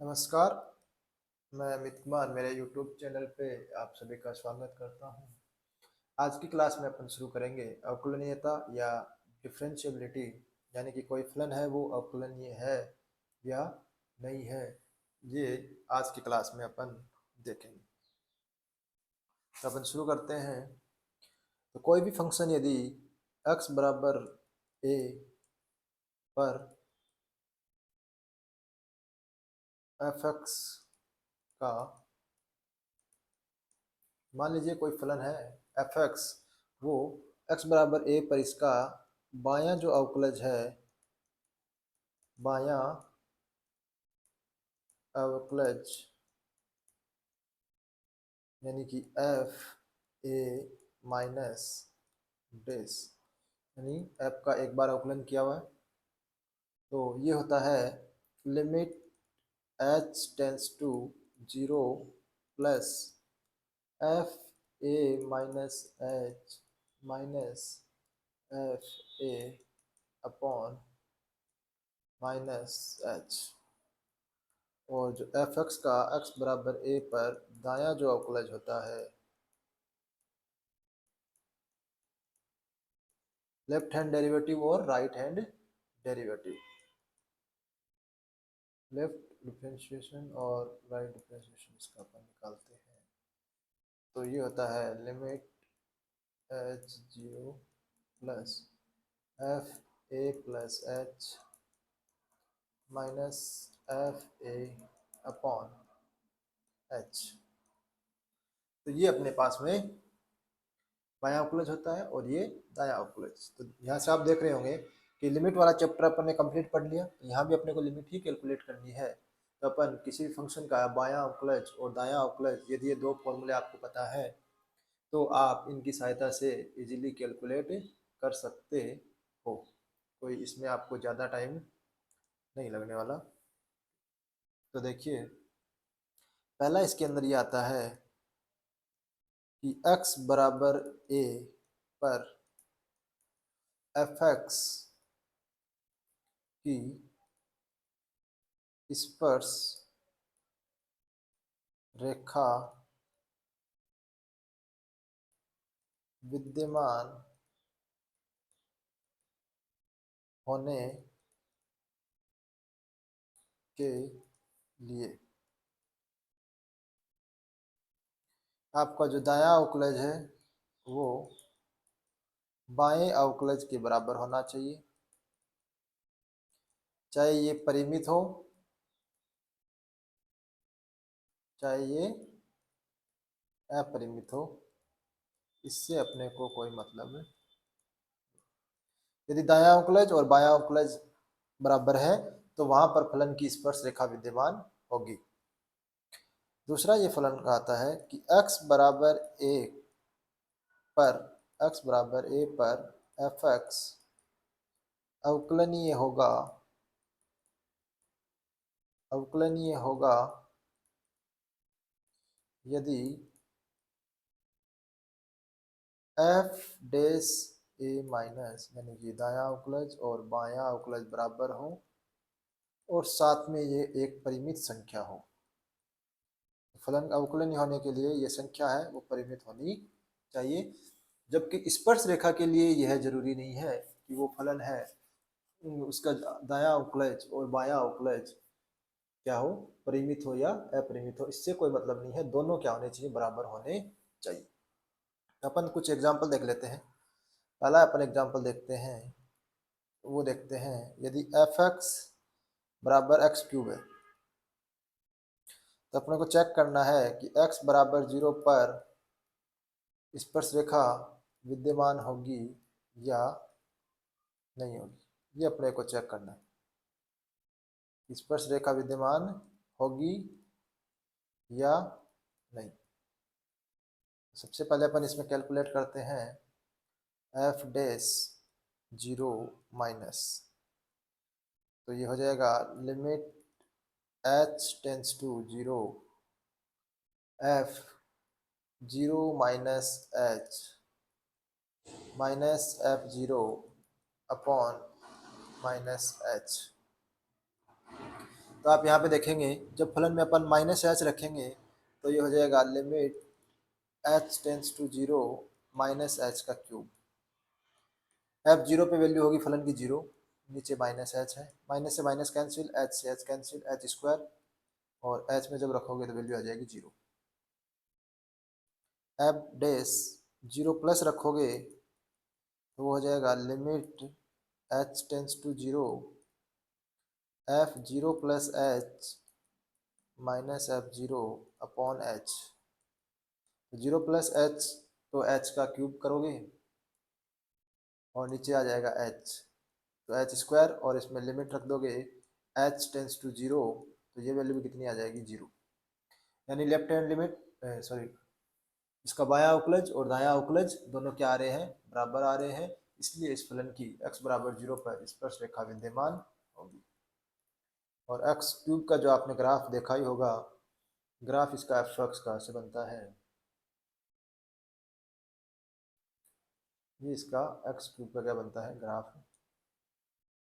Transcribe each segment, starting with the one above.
नमस्कार, मैं अमित कुमार मेरे यूट्यूब चैनल पे आप सभी का स्वागत करता हूँ। आज की क्लास में अपन शुरू करेंगे अवकलनीयता या डिफरेंशियबिलिटी, यानी कि कोई फलन है वो अवकलनीय है या नहीं है। ये आज की क्लास में अपन देखेंगे। तो अपन शुरू करते हैं। तो कोई भी फंक्शन यदि x बराबर a पर f(x) का, मान लीजिए कोई फलन है f(x), वो x बराबर a पर इसका बायां जो अवकलज है, बायां अवकलज यानी कि f a माइनस डेस, यानी f का एक बार अवकलन किया हुआ है, तो ये होता है लिमिट h टेंस टू 0 प्लस f a minus h minus f a upon minus h। और जो f(x) का x बराबर a पर दायां जो अवकलज होता है, लेफ्ट हैंड डेरिवेटिव और right hand derivative, left differentiation और राइट डिफरेंशिएशन इसका अपन निकालते हैं। तो ये होता है limit h0 plus f a plus h minus f a upon h। तो ये अपने पास में बायां अवकलज होता है और ये दायां अवकलज। तो यहाँ से आप देख रहे होंगे कि लिमिट वाला चैप्टर अपन ने कंप्लीट पढ़ लिया। यहाँ भी अपने को लिमिट ही कैलकुलेट करनी है। तो अपन किसी भी फंक्शन का बायां अवकलज और दायां अवकलज, यदि ये दो फॉर्मूले आपको पता है तो आप इनकी सहायता से इजीली कैलकुलेट कर सकते हो। कोई इसमें आपको ज़्यादा टाइम नहीं लगने वाला। तो देखिए, पहला इसके अंदर ये आता है कि x बराबर a पर f(x) की स्पर्श रेखा विद्यमान होने के लिए आपका जो दायां अवकलज है वो बाएं अवकलज के बराबर होना चाहिए, चाहे ये परिमित हो चाहे ये अपरिमित हो, इससे अपने को कोई मतलब नहीं। यदि दायां अवकलज और बायां अवकलज बराबर है तो वहां पर फलन की स्पर्श रेखा विद्यमान होगी। दूसरा ये फलन कहता है कि x बराबर a पर f(x) अवकलनीय होगा यदि f डेस a माइनस, यानी कि दायां अवकलज और बायां अवकलज बराबर हो और साथ में ये एक परिमित संख्या हो। फलन अवकलनीय होने के लिए ये संख्या है वो परिमित होनी चाहिए, जबकि स्पर्श रेखा के लिए यह जरूरी नहीं है कि वो फलन है उसका दायां अवकलज और बायां अवकलज क्या हो, परिमित हो या अपरिमित हो, इससे कोई मतलब नहीं है। दोनों क्या होने चाहिए, बराबर होने चाहिए। अपन कुछ एग्जाम्पल देख लेते हैं। पहला अपन एग्जाम्पल देखते हैं, वो देखते हैं यदि f(x) बराबर x³ है तो अपने को चेक करना है कि x बराबर 0 पर स्पर्श रेखा विद्यमान होगी या नहीं होगी। ये अपने को चेक करना है, स्पर्श रेखा विद्यमान होगी या नहीं। सबसे पहले अपन इसमें कैलकुलेट करते हैं f डेस 0 माइनस, तो ये हो जाएगा limit h tends to 0 f 0 minus h minus f0 upon minus h। तो आप यहाँ पे देखेंगे जब फलन में अपन माइनस एच रखेंगे तो ये हो जाएगा limit h tends to zero minus h का क्यूब। एफ जीरो पे वैल्यू होगी फलन की जीरो, नीचे माइनस एच है, माइनस से माइनस कैंसिल, एच से एच कैंसिल, एच स्क्वायर, और एच में जब रखोगे तो वैल्यू आ जाएगी zero. F dash zero plus रखोगे तो वो हो जाएगा limit h tends to zero f zero plus h minus f zero upon h. Zero plus H तो एच का क्यूब करोगे और नीचे आ जाएगा एच, तो एच स्क्वायर, और इसमें लिमिट रख दोगे एच टेंस टू जीरो, तो ये वैल्यू भी कितनी आ जाएगी जीरो। यानी लेफ्ट हैंड लिमिट सॉरी इसका बायां अवकलज और दायां अवकलज दोनों क्या आ रहे हैं, बराबर आ रहे हैं, इसलिए इस फलन की x बराबर जीरो पर स्पर्श रेखा विद्यमान होगी। और एक्स क्यूब का जो आपने ग्राफ देखा ही होगा, ग्राफ इसका एफ एक्स का से बनता है, ये इसका एक्स क्यूब का क्या बनता है ग्राफ,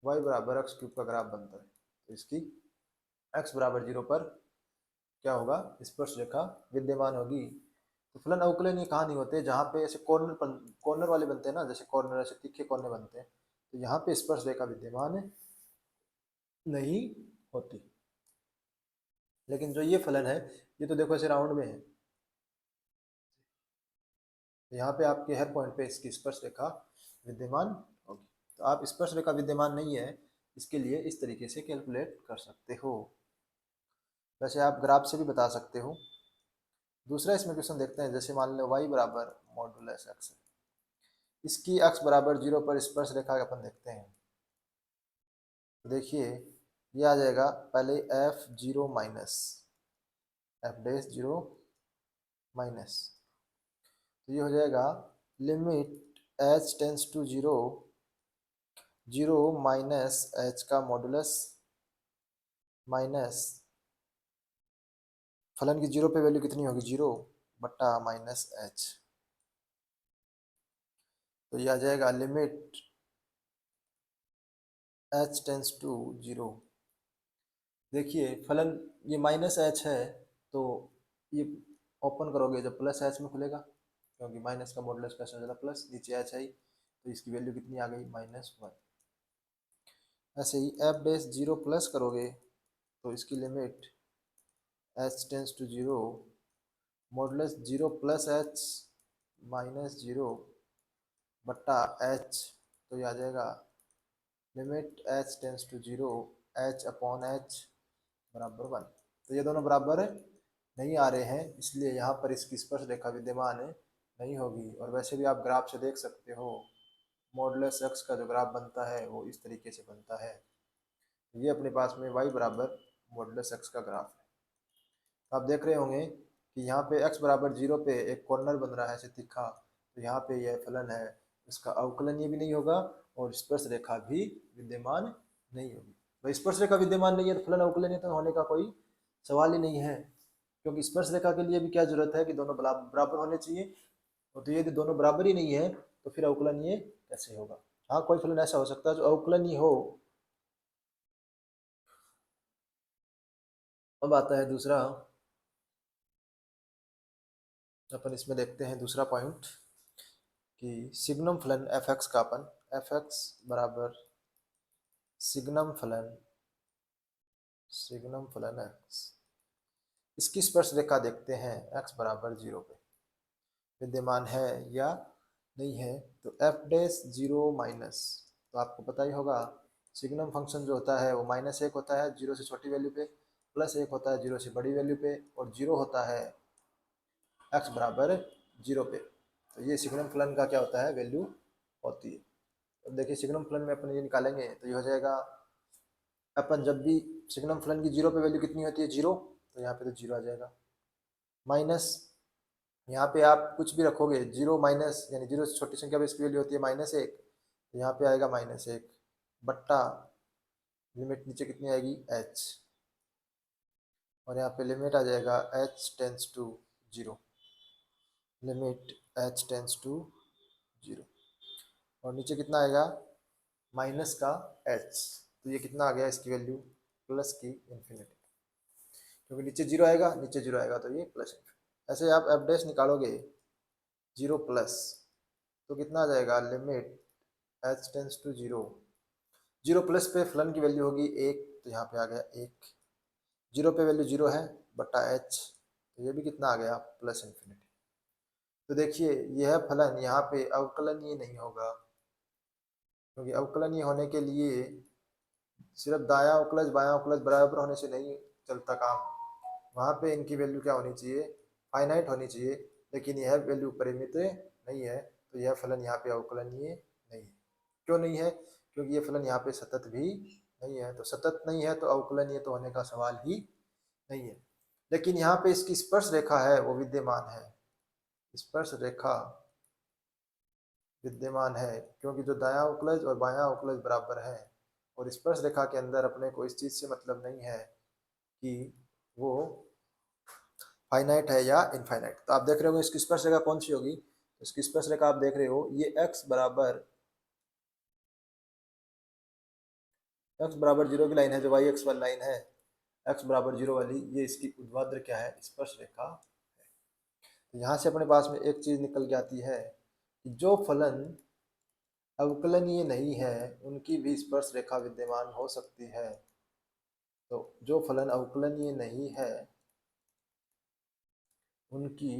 y बराबर एक्स क्यूब का ग्राफ बनता है। तो इसकी x बराबर जीरो पर क्या होगा, स्पर्श रेखा विद्यमान होगी। तो फलन अवकलनीय कहाँ नहीं होते, जहाँ पे ऐसे कॉर्नर वाले बनते हैं ना, जैसे कॉर्नर ऐसे तीखे कॉर्नर बनते हैं, तो यहाँ पे स्पर्श रेखा विद्यमान नहीं होती। लेकिन जो ये फलन है ये तो देखो ऐसे राउंड में है, तो यहाँ पे आपके हर पॉइंट पे इसकी स्पर्श रेखा विद्यमान होगी। तो आप स्पर्श रेखा विद्यमान नहीं है इसके लिए इस तरीके से कैलकुलेट कर सकते हो। वैसे आप ग्राफ से भी बता सकते हो। दूसरा इसमें क्वेश्चन देखते हैं, जैसे मान लो y बराबर मॉडुलस x है, इसकी x बराबर जीरो पर स्पर्श रेखा अपन देखते हैं। तो देखिए ये आ जाएगा पहले f zero minus f dash zero minus, तो ये हो जाएगा limit h tends to zero zero minus h का मॉडुलस माइनस फलन की जीरो पे वैल्यू कितनी होगी जीरो बट्टा माइनस एच, तो ये आ जाएगा limit h tends to zero. देखिए फलन ये माइनस एच है, तो ये ओपन करोगे जब प्लस एच में खुलेगा, क्योंकि माइनस का मॉडुलस कैसे हो जाता प्लस, नीचे एच आई, तो इसकी वैल्यू कितनी आ गई माइनस वन। ऐसे ही एफ डैश जीरो प्लस करोगे तो इसकी limit h tends to zero modulus zero plus h minus zero बट्टा एच, तो ये आ जाएगा limit h tends to zero h upon h बराबर वन। तो ये दोनों बराबर नहीं आ रहे हैं, इसलिए यहाँ पर इसकी स्पर्श रेखा विद्यमान नहीं होगी। और वैसे भी आप ग्राफ से देख सकते हो मॉडुलस एक्स का जो ग्राफ बनता है वो इस तरीके से बनता है। ये अपने पास में y बराबर मॉडुलस एक्स का ग्राफ है। तो आप देख रहे होंगे कि यहाँ पे x बराबर जीरो पे एक कॉर्नर बन रहा है ऐसे तिखा, तो यहाँ पे यह फलन है, इसका अवकलनीय भी नहीं होगा और स्पर्श रेखा भी विद्यमान नहीं होगी। तो स्पर्श रेखा विद्यमान नहीं है तो फलन अवकलनीय तो होने का कोई सवाल ही नहीं है, क्योंकि स्पर्श रेखा के लिए भी क्या जरूरत है कि दोनों बराबर होने चाहिए, और तो यदि दोनों बराबर ही नहीं है तो फिर अवकलनीय कैसे होगा। हाँ कोई फलन ऐसा हो सकता है जो अवकलनीय हो। अब आता है दूसरा, अपन इसमें देखते हैं दूसरा पॉइंट कि सिग्नम फलन एफ एक्स का अपन एफ एक्स बराबर सिग्नम फलन एक्स, इसकी स्पर्श रेखा देखते हैं एक्स बराबर जीरो पे विद्यमान है या नहीं है। तो एफ डैश जीरो माइनस, तो आपको पता ही होगा सिग्नम फंक्शन जो होता है वो माइनस एक होता है जीरो से छोटी वैल्यू पे, प्लस एक होता है जीरो से बड़ी वैल्यू पे, और जीरो होता है एक्स बराबर जीरो पे। तो ये सिग्नम फलन का क्या होता है वैल्यू होती है। अब देखिए सिग्नम फलन में अपन ये निकालेंगे तो ये हो जाएगा, अपन जब भी सिग्नम फलन की जीरो पे वैल्यू कितनी होती है जीरो, तो यहाँ पे तो जीरो आ जाएगा, माइनस यहाँ पे आप कुछ भी रखोगे जीरो माइनस यानी जीरो से छोटी संख्या पे इसकी वैल्यू होती है माइनस एक, तो यहाँ पे आएगा माइनस एक बट्टा लिमिट नीचे कितनी आएगी एच, और यहाँ पे लिमिट आ जाएगा h tends to zero, limit h tends to zero, और नीचे कितना आएगा माइनस का एच, तो ये कितना आ गया इसकी वैल्यू प्लस की इन्फिनिटी, क्योंकि नीचे जीरो आएगा, नीचे जीरो आएगा तो ये प्लस इन्फिनिटी। ऐसे आप एफ डैश निकालोगे जीरो प्लस, तो कितना आ जाएगा, limit h tends to zero, zero plus पे फलन की वैल्यू होगी एक, तो यहाँ पे आ गया एक, जीरो पे वैल्यू जीरो है बटा एच, तो ये भी कितना आ गया, प्लस इन्फिनिटी। तो देखिए यह फलन यहाँ पे अवकलनीय नहीं होगा, क्योंकि अवकलनीय होने के लिए सिर्फ दायां अवकलज बायां अवकलज बराबर होने से नहीं चलता काम, वहाँ पे इनकी वैल्यू क्या होनी चाहिए, फाइनाइट होनी चाहिए, लेकिन यह वैल्यू परिमित नहीं है, तो यह फलन यहाँ पे अवकलनीय नहीं है। क्यों नहीं है, क्योंकि ये फलन यहाँ पे सतत भी नहीं है, तो सतत नहीं है तो अवकलनीय तो होने का सवाल ही नहीं है। लेकिन यहाँ पे इसकी स्पर्श रेखा है वो विद्यमान है, स्पर्श रेखा विद्यमान है, क्योंकि जो दायां अवकलज और बायां अवकलज बराबर है, और स्पर्श रेखा के अंदर अपने को इस चीज से मतलब नहीं है कि वो फाइनाइट है या इनफाइनाइट। तो आप देख रहे हो इसकी स्पर्श रेखा कौन सी होगी, इसकी स्पर्श रेखा आप देख रहे हो ये x बराबर जीरो की लाइन है, जो वाई एक्स वाली लाइन है, x बराबर जीरो वाली, ये इसकी ऊर्ध्वाधर क्या है, स्पर्श रेखा है। तो यहाँ से अपने पास में एक चीज निकल के आती है कि जो फलन अवकलनीय नहीं है उनकी भी स्पर्श रेखा विद्यमान हो सकती है। तो जो फलन अवकलनीय नहीं है उनकी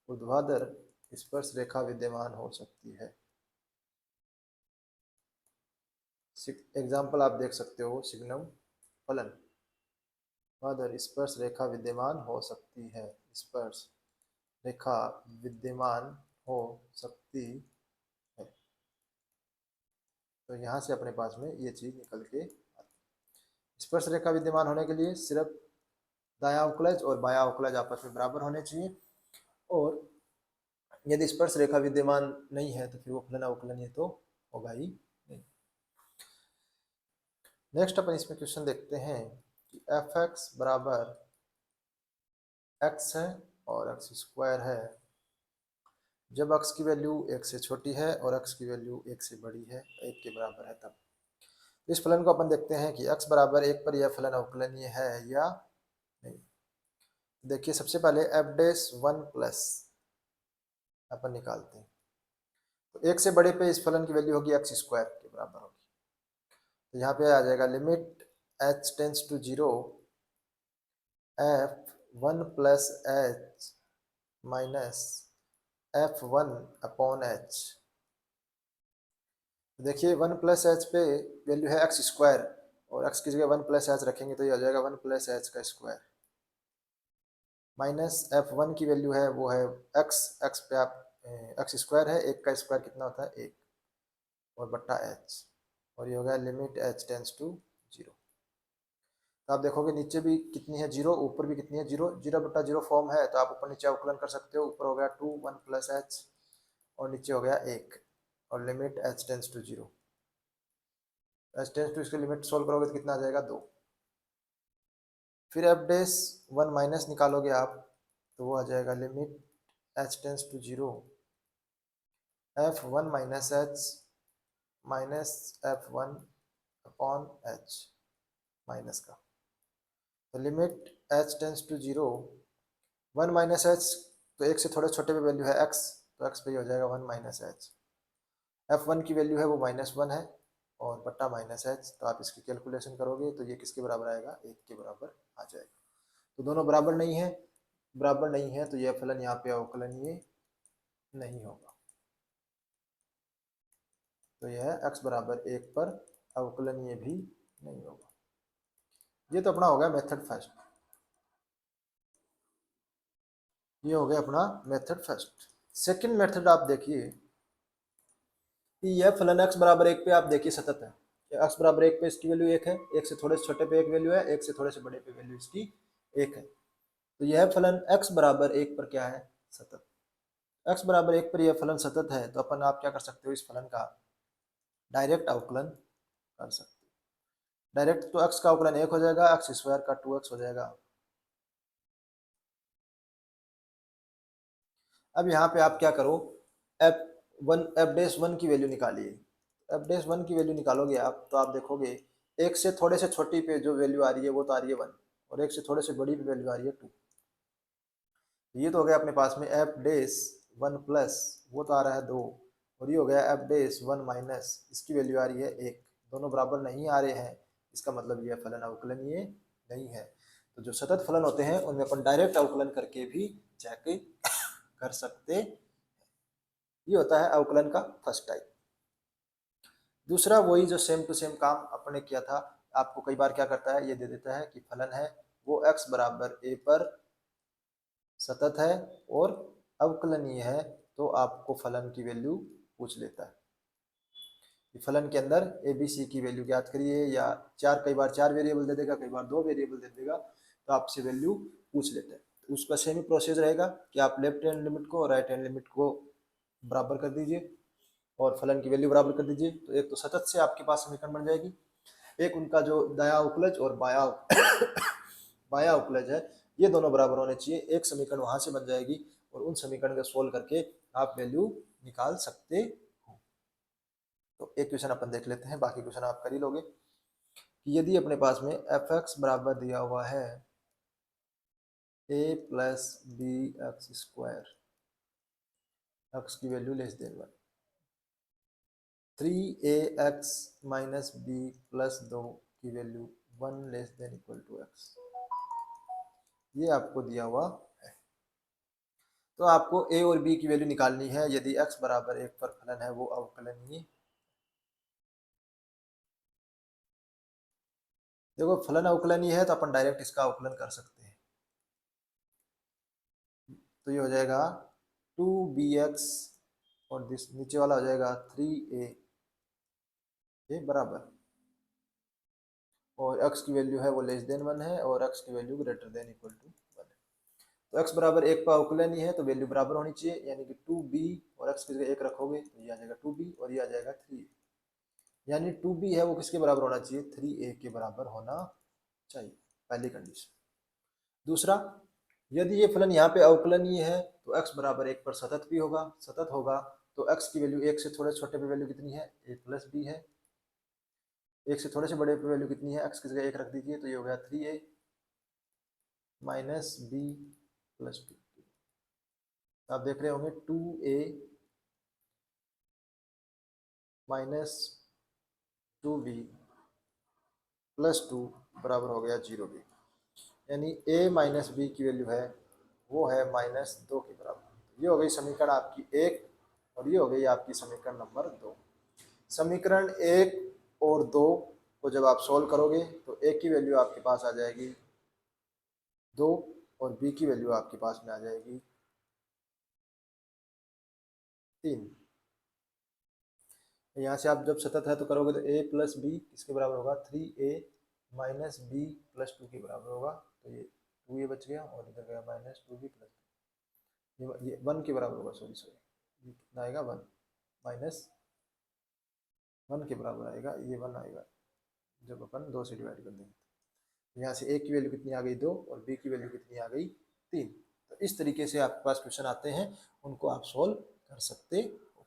ऊर्ध्वाधर स्पर्श रेखा विद्यमान हो सकती है। एग्जाम्पल आप देख सकते हो, सिग्नम फलन ऊर्ध्वाधर स्पर्श रेखा विद्यमान हो सकती है, स्पर्श रेखा विद्यमान हो सकती है। तो यहाँ से अपने पास में ये चीज निकल के आती है। स्पर्श रेखा विद्यमान होने के लिए सिर्फ दायां अवकलज और बायां अवकलज आपस में बराबर होने चाहिए, और यदि स्पर्श रेखा विद्यमान नहीं है तो फिर वो फलन अवकलनीय तो होगा ही नहीं। नेक्स्ट अपन इसमें क्वेश्चन देखते हैं कि एफ एक्स बराबर एक्स है और एक्स स्क्वायर है जब x की वैल्यू एक से छोटी है और x की वैल्यू एक से बड़ी है, एक के बराबर है तब। इस फलन को अपन देखते हैं कि x बराबर एक पर यह फलन अवकलनीय है या नहीं। देखिए सबसे पहले एफ डैश वन प्लस अपन निकालते हैं, तो एक से बड़े पे इस फलन की वैल्यू होगी एक्स स्क्वायर के बराबर होगी। तो यहाँ पे आ जाएगा limit h tends to zero f one plus h minus f one upon h. देखिए वन प्लस एच पे वैल्यू है एक्स स्क्वायर, और एक्स की जगह वन प्लस एच रखेंगे तो ये हो जाएगा वन प्लस एच का स्क्वायर, माइनस एफ वन की वैल्यू है वो है एक्स, एक्स पे आप एक्स स्क्वायर है, एक का स्क्वायर कितना होता है एक, और बट्टा एच, और ये हो गया limit h tends to zero. तो आप देखोगे नीचे भी कितनी है जीरो, ऊपर भी कितनी है जीरो, जीरो बट्टा जीरो फॉर्म है, तो आप ऊपर नीचे अवकलन कर सकते हो। ऊपर हो गया टू वन प्लस एच और नीचे हो गया एक, और limit h tends to zero. H tends to इसकी लिमिट सोल्व करोगे तो कितना आ जाएगा दो। फिर एफ डैश वन माइनस निकालोगे आप तो वो आ जाएगा limit h tends to zero f one minus h minus f one upon h minus का, तो limit h tends to zero one minus h, तो एक से थोड़े छोटे पे वैल्यू है एक्स, तो एक्स पे हो जाएगा one minus H, F one की वैल्यू है वो माइनस वन है, और बट्टा माइनस एच, तो आप इसकी कैलकुलेशन करोगे तो ये किसके बराबर आएगा, एक के बराबर आ जाएगा। तो दोनों बराबर नहीं है, बराबर नहीं है तो यह फलन यहाँ पे अवकलनीय नहीं होगा। तो यह x बराबर एक पर अवकलनीय भी नहीं होगा। ये तो अपना हो गया मेथड फर्स्ट, ये हो गया अपना मेथड फर्स्ट। सेकंड मेथड आप देखिए कि यह फलन x बराबर एक पे आप देखिए सतत है, x बराबर एक पे इसकी वैल्यू एक है, एक से थोड़े से छोटे पे एक वैल्यू है, एक से थोड़े से बड़े पे वैल्यू इसकी एक है। तो यह फलन x बराबर एक पर क्या है, सतत। x बराबर एक पर यह फलन सतत है, तो अपन आप क्या कर सकते हो, इस फलन का डायरेक्ट अवकलन कर सकते हो। डायरेक्ट तो x का अवकलन एक हो जाएगा, एक्स स्क्वायर का 2x हो जाएगा। अब यहाँ पे आप क्या करो, एफ डैश वन की वैल्यू निकालिए। एफ डैश वन की वैल्यू निकालोगे आप तो आप देखोगे एक से थोड़े से छोटी पे जो वैल्यू आ रही है वो तो आ रही है 1, और एक से थोड़े से बड़ी पे वैल्यू आ रही है 2। ये तो हो गया अपने पास में एफ डेस 1 प्लस, वो तो आ रहा है 2, और ये हो गया एफ डेस 1 माइनस, इसकी वैल्यू आ रही है 1। दोनों बराबर नहीं आ रहे हैं, इसका मतलब ये फलन अवकलनीय नहीं है। तो जो सतत फलन होते हैं उनमें अपन डायरेक्ट अवकलन करके भी चेक कर सकते। ये होता है अवकलन का फर्स्ट टाइप। दूसरा वही जो सेम टू सेम काम अपने किया था, आपको कई बार क्या करता है, ये दे देता है कि फलन है वो x बराबर a पर सतत है और अवकलनीय है, तो आपको फलन की वैल्यू पूछ लेता है कि फलन के अंदर ए बी सी की वैल्यू ज्ञात करिए, या चार, कई बार 4 वेरिएबल दे देगा, कई बार 2 वेरिएबल दे देगा, तो आपसे वैल्यू पूछ लेता है। तो उसका सेम प्रोसेस रहेगा कि आप लेफ्ट हैंड लिमिट को और राइट हैंड लिमिट को बराबर कर दीजिए और फलन की वैल्यू बराबर कर दीजिए। तो एक तो सतत से आपके पास समीकरण बन जाएगी, एक उनका जो दाया उपलज और बाया बाया उपलज है, ये दोनों बराबर होने चाहिए। एक समीकरण वहां से बन जाएगी और उन समीकरण को सोल्व करके आप वैल्यू निकाल सकते हो। तो एक क्वेश्चन अपन देख लेते हैं, बाकी क्वेश्चन आप कर ही लोगे। कि यदि अपने पास में एफ एक्स बराबर दिया हुआ है a plus b x square, x की value less than 1, 3ax minus b plus 2 की value 1 less than equal to x, ये आपको दिया हुआ है। तो आपको a और b की वैल्यू निकालनी है यदि x बराबर 1 पर फलन है वो अवकलनीय। देखो फलन अवकलनीय है तो अपन डायरेक्ट इसका अवकलन कर सकते हैं। तो ये हो जाएगा 2bx और दिस नीचे वाला हो जाएगा 3a बराबर, और x की वैल्यू है वो लेस देन 1 है और x की value greater than equal to 1 है। तो x बराबर 1 पर अवकलनीय है तो वैल्यू बराबर होनी चाहिए, यानी कि 2b और x की जगह 1 रखोगे तो ये आ जाएगा 2b और ये आ जाएगा 3, यानी 2b है वो किसके बराबर होना चाहिए, 3a के बराबर होना चाहिए, पहली कंडीशन। दूसरा, यदि ये फलन यहाँ पे अवकलनीय है तो x बराबर 1 पर सतत भी होगा, सतत होगा तो x की वैल्यू 1 से थोड़े छोटे पे वैल्यू कितनी है, a प्लस बी है। 1 से थोड़े से बड़े पे वैल्यू कितनी है, x की जगह 1 रख दीजिए, तो ये हो गया 3a माइनस बी प्लस 2। आप देख रहे होंगे 2a माइनस 2b प्लस 2 बराबर हो गया 0b, यानी a माइनस बी की वैल्यू है वो है -2 के बराबर। ये हो गई समीकरण आपकी 1 और ये हो गई आपकी समीकरण नंबर 2। समीकरण 1 और 2 को जब आप सोल्व करोगे तो a की वैल्यू आपके पास आ जाएगी 2 और b की वैल्यू आपके पास में आ जाएगी 3। यहाँ से आप जब सतत है तो करोगे तो a प्लस बी किसके बराबर होगा, 3a माइनस बी प्लस 2 के बराबर होगा। तो ये 2a बच गया और इधर गया -2b प्लस, ये 1 के बराबर होगा, सॉरी ये कितना आएगा 1 माइनस 1 के बराबर आएगा, ये 1 आएगा जब अपन 2 से डिवाइड कर देंगे। तो यहाँ से a की वैल्यू कितनी आ गई 2 और b की वैल्यू कितनी आ गई 3। तो इस तरीके से आपके पास क्वेश्चन आते हैं, उनको आप सोल्व कर सकते हो।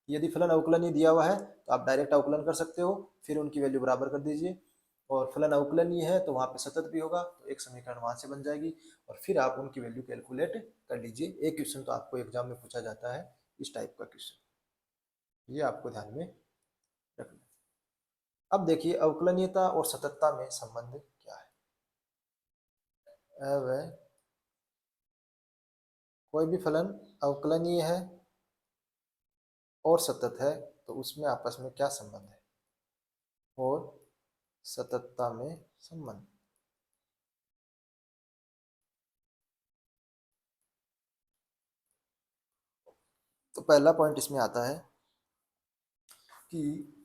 यदि फलन अवकलनीय दिया हुआ है तो आप डायरेक्ट अवकलन कर सकते हो, फिर उनकी वैल्यू बराबर कर दीजिए, और फलन अवकलनीय है तो वहाँ पे सतत भी होगा तो एक समीकरण वहाँ से बन जाएगी, और फिर आप उनकी वैल्यू कैलकुलेट कर लीजिए। एक क्वेश्चन तो आपको एग्जाम में पूछा जाता है इस टाइप का क्वेश्चन, ये आपको ध्यान में रखना। अब देखिए अवकलनीयता और सततता में संबंध क्या है। अब कोई भी फलन अवकलनीय है और सतत है तो उसमें आपस में क्या संबंध है, और सततता में संबंध। तो पहला पॉइंट इसमें आता है कि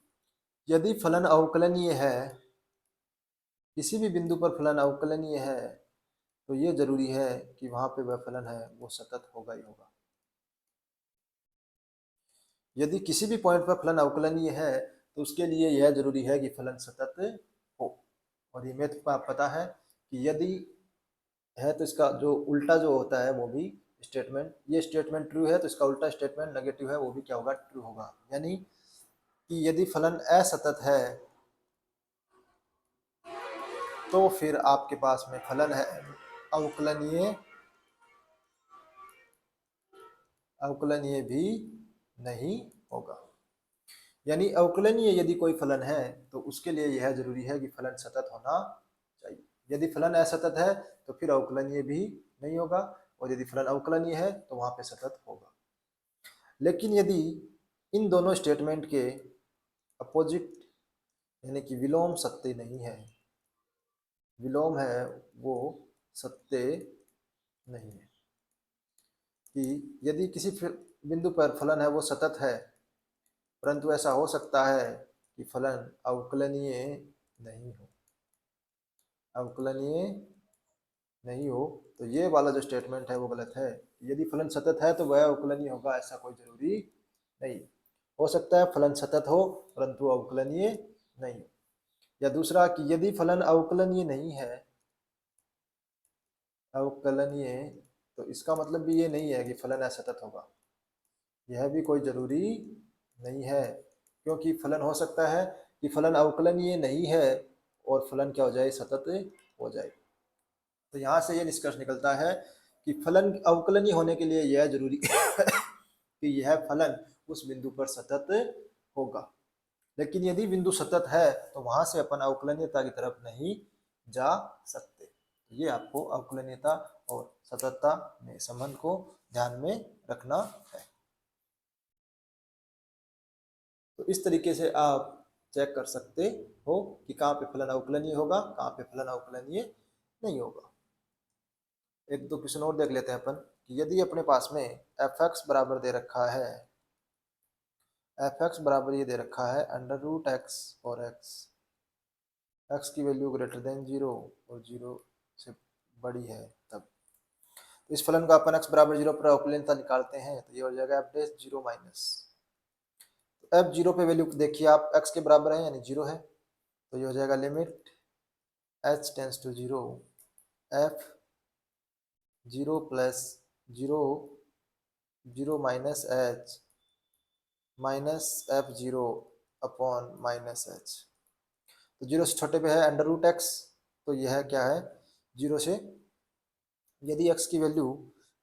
यदि फलन अवकलनीय है, किसी भी बिंदु पर फलन अवकलनीय है, तो ये जरूरी है कि वहां पे वह फलन है वो सतत होगा ही होगा। यदि किसी भी पॉइंट पर फलन अवकलनीय है तो उसके लिए यह जरूरी है कि फलन सतत हो। और ये मैथ को आप पता है कि यदि है तो इसका जो उल्टा जो होता है वो भी स्टेटमेंट, ये स्टेटमेंट ट्रू है तो इसका उल्टा स्टेटमेंट नेगेटिव है वो भी क्या होगा, ट्रू होगा। यानी कि यदि फलन असतत है तो फिर आपके पास में फलन है अवकलनीय, अवकलनीय भी नहीं होगा। यानी अवकलनीय यदि कोई फलन है तो उसके लिए यह जरूरी है कि फलन सतत होना चाहिए। यदि फलन असतत है तो फिर अवकलनीय भी नहीं होगा, और यदि फलन अवकलनीय है तो वहां पे सतत होगा। लेकिन यदि इन दोनों स्टेटमेंट के अपोजिट यानी कि विलोम सत्य नहीं है, विलोम है वो सत्य नहीं है, कि यदि किसी बिंदु पर फलन है वो सतत है, परंतु ऐसा हो सकता है कि फलन अवकलनीय नहीं हो, अवकलनीय नहीं हो, तो ये वाला जो स्टेटमेंट है वो गलत है। यदि फलन सतत है तो वह अवकलनीय होगा, ऐसा कोई जरूरी नहीं। हो सकता है फलन सतत हो परंतु अवकलनीय नहीं हो। या दूसरा कि यदि फलन अवकलनीय नहीं है, अवकलनीय, तो इसका मतलब भी ये नहीं है कि फलन असतत होगा, यह भी कोई जरूरी नहीं है। क्योंकि फलन हो सकता है कि फलन अवकलनीय नहीं है और फलन क्या हो जाए, सतत हो जाए। तो यहाँ से ये निष्कर्ष निकलता है कि फलन अवकलनीय होने के लिए यह जरूरी कि यह फलन उस बिंदु पर सतत होगा। लेकिन यदि बिंदु सतत है तो वहां से अपन अवकलनीयता की तरफ नहीं जा सकते। ये आपको अवकलनीयता और सततता में संबंध को ध्यान में रखना है। तो इस तरीके से आप चेक कर सकते हो कि कहाँ पे फलन अवकलनीय होगा, कहाँ पे फलन अवकलनीय नहीं होगा। एक दो क्वेश्चन और देख लेते हैं अपन कि यदि अपने पास में एफ एक्स बराबर दे रखा है, एफ एक्स बराबर ये दे रखा है अंडर रूट एक्स और एक्स की वैल्यू ग्रेटर देन 0 और 0 से बड़ी है तब, तो इस फलन का अपन एक्स बराबर 0 पर अवकलनीयता निकालते हैं तो ये हो जाएगा एफ डैश 0 माइनस, तो एफ 0 पे वैल्यू देखिए आप एक्स के बराबर है यानी 0 है, तो ये हो जाएगा limit h tends to 0 f 0 plus 0 0 minus h minus f 0 upon minus h. तो 0 से छोटे पे है अंडर रूट एक्स, तो यह क्या है 0 से, यदि x की वैल्यू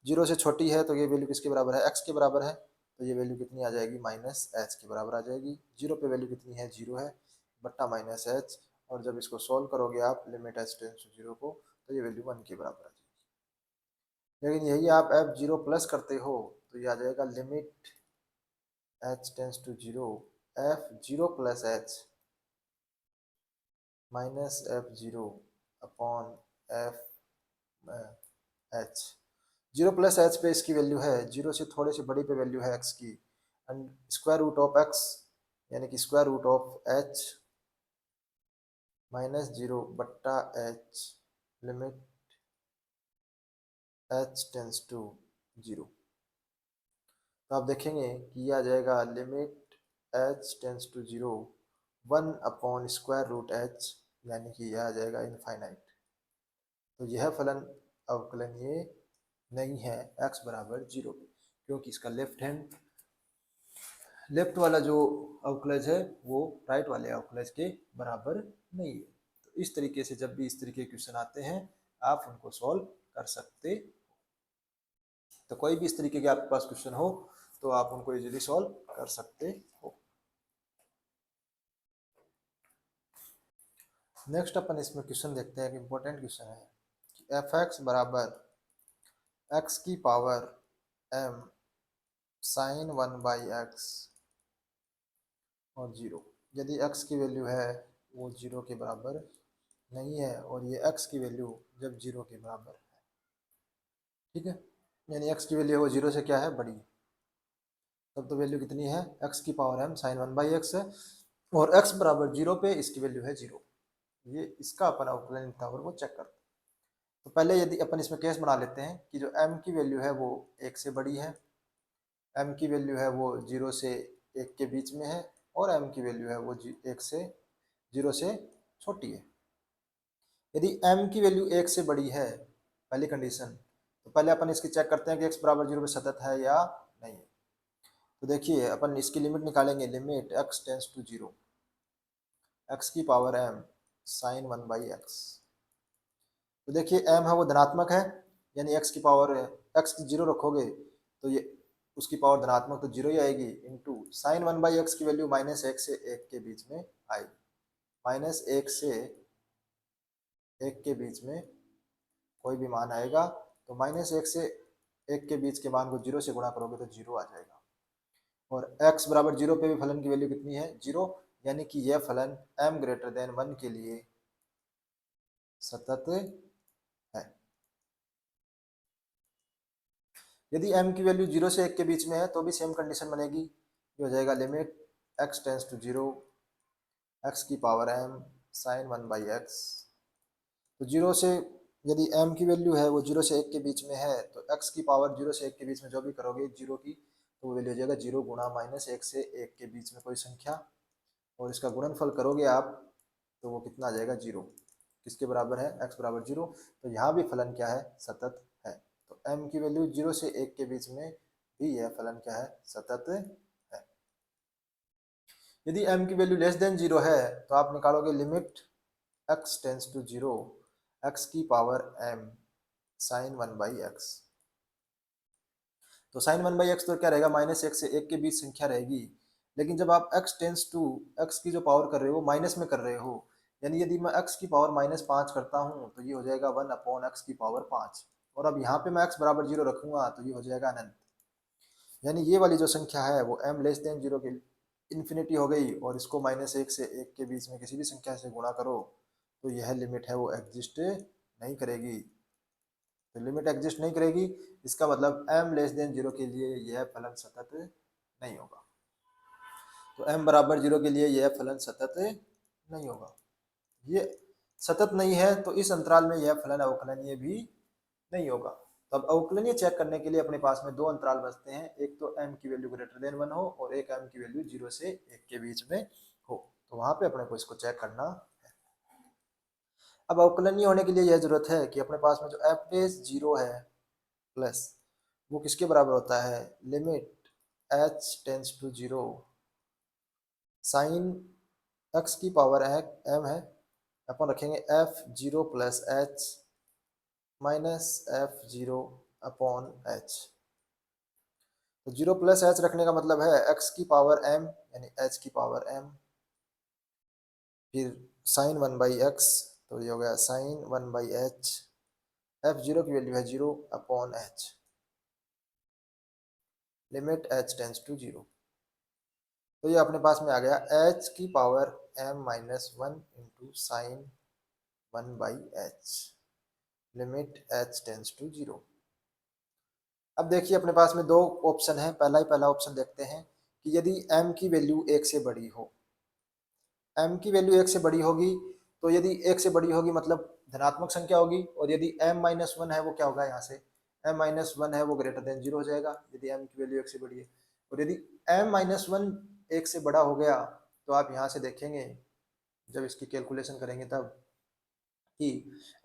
0 से छोटी है तो ये वैल्यू किसके बराबर है, x के बराबर है, तो ये वैल्यू कितनी आ जाएगी, माइनस एच के बराबर आ जाएगी। 0 पे वैल्यू कितनी है, 0 है, बट्टा माइनस एच, और जब इसको सॉल्व करोगे आप लिमिट एच टेंस टू 0 को, तो ये वैल्यू 1 के बराबर आ जाएगी। लेकिन यही आप एफ 0 प्लस करते हो तो ये आ जाएगा limit h tends to 0 f 0 plus h minus f 0 upon f h. 0 plus h पे इसकी वैल्यू है, 0 से थोड़े से बड़ी पे वैल्यू है एक्स की, and square root of x यानी कि square root of h minus 0 बट्टा h limit h tends to 0। तो आप देखेंगे कि यह आ जाएगा limit h tends to 0 1 upon square root h, यानी कि यह आ जाएगा इनफाइनाइट। तो यह फलन अवकलनीय नहीं है एक्स बराबर 0 पे, क्योंकि इसका लेफ्ट वाला जो अवकलज है वो राइट वाले अवकलज के बराबर नहीं है। तो इस तरीके से जब भी इस तरीके के क्वेश्चन आते हैं आप उनको सॉल्व कर सकते। तो कोई भी इस तरीके के आपके पास क्वेश्चन हो तो आप उनको इजीली सॉल्व कर सकते हो। नेक्स्ट अपन इसमें क्वेश्चन देखते हैं कि इंपॉर्टेंट क्वेश्चन है कि एफ एक्स बराबर एक्स की पावर एम साइन 1/x और 0, यदि x की वैल्यू है वो 0 के बराबर नहीं है और ये x की वैल्यू जब 0 के बराबर है, ठीक है, यानी x की वैल्यू वो 0 से क्या है, बड़ी है, तब तो वैल्यू कितनी है, x की पावर m साइन 1/x है, और x बराबर 0 पे इसकी वैल्यू है 0। ये इसका अपन अवकलन टावर को चेक करते हैं। तो पहले यदि अपन इसमें केस बना लेते हैं कि जो m की वैल्यू है वो 1 से बड़ी है, m की वैल्यू है वो 0 से 1 के बीच में है, और m की वैल्यू है वो 1 से 0 से छोटी है। यदि m की वैल्यू 1 से बड़ी है, पहली कंडीशन, तो पहले अपन इसकी चेक करते हैं कि x बराबर 0 पे सतत है या नहीं है। तो देखिए अपन इसकी लिमिट निकालेंगे, limit x tends to 0 x की पावर m साइन 1/x, तो देखिए m है वो धनात्मक है, यानी x की पावर x की 0 रखोगे तो ये उसकी पावर धनात्मक तो 0 ही आएगी, इंटू साइन 1/x की वैल्यू -1 से 1 के बीच में आएगी। -1 से 1 के बीच में कोई भी मान आएगा तो -1 से 1 के बीच के मान को 0 से गुणा करोगे तो 0 आ जाएगा। और x बराबर 0 पे भी फलन की वैल्यू कितनी है, 0, यानी कि यह फलन m ग्रेटर देन 1 के लिए सतत है। यदि m की वैल्यू 0 से 1 के बीच में है तो भी सेम कंडीशन बनेगी, ये हो जाएगा limit x tends to 0 x की पावर m साइन 1/x। तो 0 से यदि m की वैल्यू है वो 0 से 1 के बीच में है तो x की पावर 0 से 1 के बीच में जो भी करोगे 0 की, तो वो वैल्यू हो जाएगा 0 गुणा -1 से 1 के बीच में कोई संख्या, और इसका गुणनफल करोगे आप तो वो कितना आ जाएगा, 0। किसके बराबर है, x बराबर 0। तो यहाँ भी फलन क्या है, सतत है। तो m की वैल्यू 0 से 1 के बीच में भी यह फलन क्या है, सतत है। यदि m की वैल्यू लेस देन 0 है तो आप निकालोगे limit x tends to 0 x की पावर m साइन 1/x। तो साइन 1/x तो क्या रहेगा, -1 से 1 के बीच संख्या रहेगी, लेकिन जब आप x टेंस टू x की जो पावर कर रहे हो माइनस में कर रहे हो, यानी यदि मैं x की पावर -5 करता हूँ तो ये हो जाएगा 1/x की पावर 5, और अब यहाँ पे मैं x बराबर 0 रखूंगा तो ये हो जाएगा अनंत। यानी ये वाली जो संख्या है वो m लेस देन 0 के इन्फिनिटी हो गई, और इसको -1 से 1 के बीच में किसी भी संख्या से गुणा करो तो यह लिमिट है वो एग्जिस्ट नहीं करेगी। तो लिमिट एग्जिस्ट नहीं करेगी, इसका मतलब m लेस देन 0 के लिए यह फलन सतत नहीं होगा। तो m बराबर 0 के लिए यह फलन सतत नहीं होगा। ये सतत नहीं है तो इस अंतराल में यह फलन अवकलनीय भी नहीं होगा। तो अब अवकलनीय चेक करने के लिए अपने पास में दो अंतराल बचते हैं, एक तो m की वैल्यू ग्रेटर देन 1 हो और एक m की वैल्यू 0 से 1 के बीच में हो। तो वहां पे अपने को इसको चेक करना है। अब अवकलनीय होने के लिए यह जरूरत है कि अपने पास में जो f बेस 0 है प्लस वो किसके बराबर होता है, limit h tends to 0 sine x की पावर m है अपन रखेंगे f0 plus h minus f0 upon h। तो 0 प्लस h रखने का मतलब है x की पावर m यानी h की पावर m, फिर साइन 1/x, तो ये हो गया साइन 1/h, f0 की वैल्यू है 0 upon h, limit h tends to 0। तो ये अपने पास में आ गया h की power m minus 1 into sine 1/h, limit h tends to 0। अब देखिए अपने पास में दो ऑप्शन है, पहला ऑप्शन देखते हैं कि यदि m की वैल्यू 1 से बड़ी हो, m की वैल्यू 1 से बड़ी होगी, तो यदि 1 से बड़ी होगी मतलब धनात्मक संख्या होगी, और यदि m-1 है वो क्या होगा, यहाँ से m-1 है वो ग्रेटर देन 0 हो जाएगा यदि m की वैल्यू 1 से बड़ी है। और यदि m-1 1 से बड़ा हो गया तो आप यहाँ से देखेंगे जब इसकी कैलकुलेशन करेंगे तब कि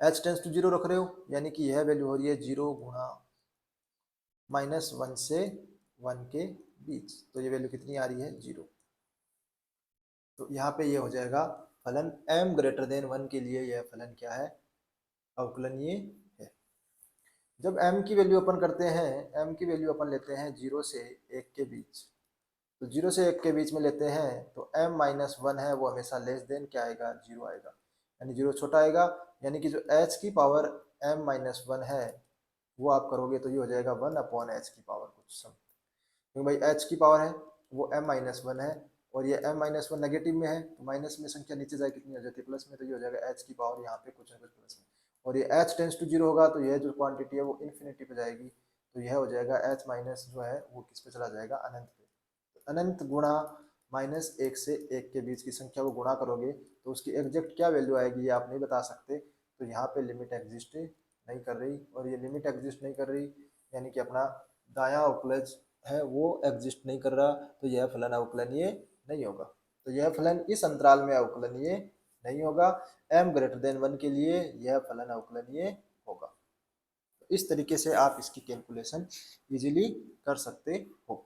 h टेंस टू 0 रख रहे हो, यानी कि यह वैल्यू हो रही है 0 गुणा -1 से 1 के बीच, तो ये वैल्यू कितनी आ रही है, 0। तो यहाँ पे ये हो जाएगा फलन m ग्रेटर देन 1 के लिए यह फलन क्या है, अवकलनीय है। जब m की वैल्यू अपन करते हैं, m की वैल्यू अपन लेते हैं 0 से 1 के बीच, तो 0 से 1 के बीच में लेते हैं तो m-1 है वो हमेशा लेस देन क्या आएगा, 0 आएगा, यानी 0 छोटा आएगा, यानी कि जो h की पावर m-1 है वो आप करोगे तो ये हो जाएगा 1 अपॉन h की पावर कुछ सम, क्योंकि भाई h की पावर है वो m-1 है, और ये m-1 नेगेटिव में है तो माइनस में संख्या नीचे जाए कितनी हो जाती है, प्लस में, तो ये हो जाएगा h की पावर यहाँ पे कुछ ना कुछ प्लस में, और ये h टेंस टू 0 होगा तो यह जो क्वांटिटी है वो इन्फिनिटी पे जाएगी, तो यह हो जाएगा h माइनस जो है वो किस पे चला जाएगा, अनंत पे। तो अनंत गुणा -1 से 1 के बीच की संख्या को गुणा करोगे तो उसकी एग्जैक्ट क्या वैल्यू आएगी ये आप नहीं बता सकते, तो यहाँ पे लिमिट एग्जिस्ट नहीं कर रही, और ये लिमिट एग्जिस्ट नहीं कर रही यानी कि अपना दायां अवकलज है वो एग्जिस्ट नहीं कर रहा, तो यह फलन अवकलनीय नहीं होगा। तो यह फलन इस अंतराल में अवकलनीय नहीं होगा, m ग्रेटर देन 1 के लिए यह फलन अवकलनीय होगा। तो इस तरीके से आप इसकी कैलकुलेशन इजीली कर सकते हो।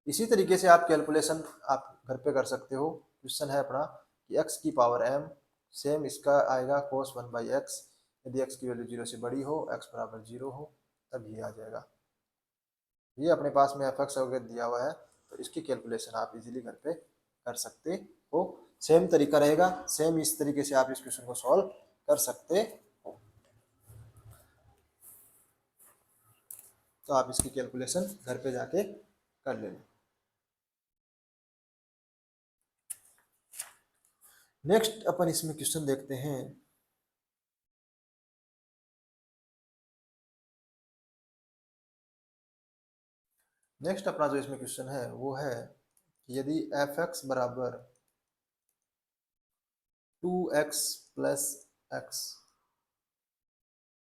इसी तरीके से आप कैलकुलेशन आप घर पे कर सकते हो। क्वेश्चन है अपना कि x की पावर m सेम इसका आएगा cos 1/x, यदि x की वैल्यू 0 से बड़ी हो, x बराबर 0 हो, तब ये आ जाएगा। ये अपने पास में fx वगैरह दिया हुआ है, तो इसकी कैलकुलेशन आप इजीली घर पे कर सकते हो। सेम तरीका रहेगा, सेम इस तरीके से आप इस क्वेश्चन को सॉल्व कर सकते हो। तो आप इसकी कैलकुलेशन घर पे जाके कर लेना। नेक्स्ट अपन इसमें क्वेश्चन देखते हैं। नेक्स्ट अपना जो इसमें क्वेश्चन है वो है कि यदि fx बराबर 2x प्लस x,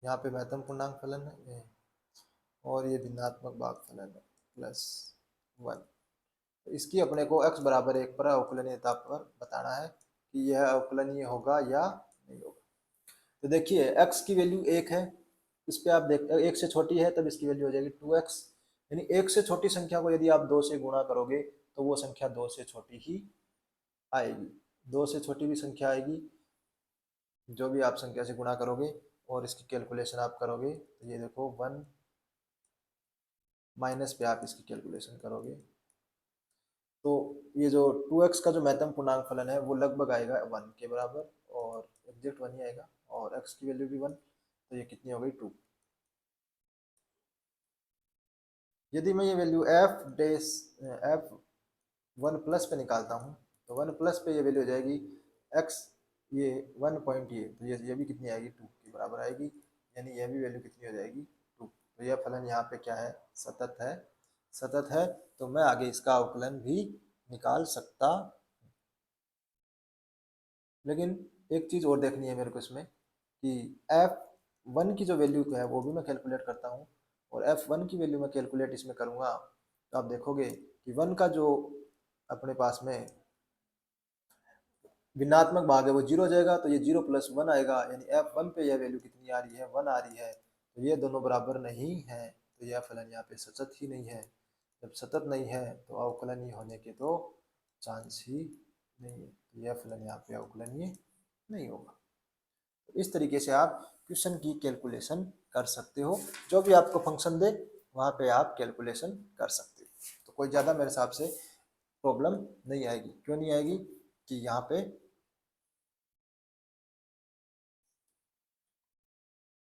यहाँ पे महत्तम पूर्णांक फलन है और ये भिन्नात्मक भाग फलन है प्लस 1, तो इसकी अपने को x बराबर 1 पर अवकलनीयता पर बताना है कि यह अवकलनीय होगा या नहीं होगा। तो देखिए x की वैल्यू 1 है, इस पे आप देखते हो 1 से छोटी है, तब इसकी वैल्यू हो जाएगी 2x, यानी 1 से छोटी संख्या को यदि आप 2 से गुणा करोगे तो वो संख्या 2 से छोटी ही आएगी। 2 से छोटी भी संख्या आएगी, जो भी आप संख्या से गुणा करोगे और इसकी कैलकुलेशन आप करोगे तो ये देखो 1 माइनस पे आप इसकी कैलकुलेशन करोगे तो ये जो 2x का जो महत्तम पूर्णांक फलन है वो लगभग आएगा 1 के बराबर और एग्जैक्ट 1 ही आएगा, और x की वैल्यू भी 1, तो ये कितनी हो गई 2। यदि मैं ये वैल्यू f1 प्लस पे निकालता हूँ तो 1 प्लस पे ये वैल्यू हो जाएगी x, ये 1 पॉइंट, ये तो ये भी कितनी आएगी 2 के बराबर आएगी, यानी यह भी वैल्यू कितनी हो जाएगी 2। तो यह फलन यहाँ पे क्या है, सतत है। सतत है तो मैं आगे इसका अवकलन भी निकाल सकता। लेकिन एक चीज़ और देखनी है मेरे को इसमें कि f1 की जो वैल्यू है वो भी मैं कैलकुलेट करता हूँ, और f1 की वैल्यू मैं कैलकुलेट इसमें करूँगा तो आप देखोगे कि 1 का जो अपने पास में भिन्नात्मक भाग है वो 0 हो जाएगा, तो ये 0 प्लस 1 आएगा, यानी f1 पे यह वैल्यू कितनी आ रही है, 1 आ रही है, तो ये दोनों बराबर नहीं है, तो यह फलन यहाँ पे सतत ही नहीं है। जब सतत नहीं है तो अवकलनीय होने के तो चांस ही नहीं है, तो यह फलन यहाँ पे अवकलनीय नहीं होगा। तो इस तरीके से आप क्वेश्चन की कैलकुलेशन कर सकते हो, जो भी आपको फंक्शन दे वहाँ पे आप कैलकुलेशन कर सकते हो, तो कोई ज़्यादा मेरे हिसाब से प्रॉब्लम नहीं आएगी। क्यों नहीं आएगी कि यहाँ पे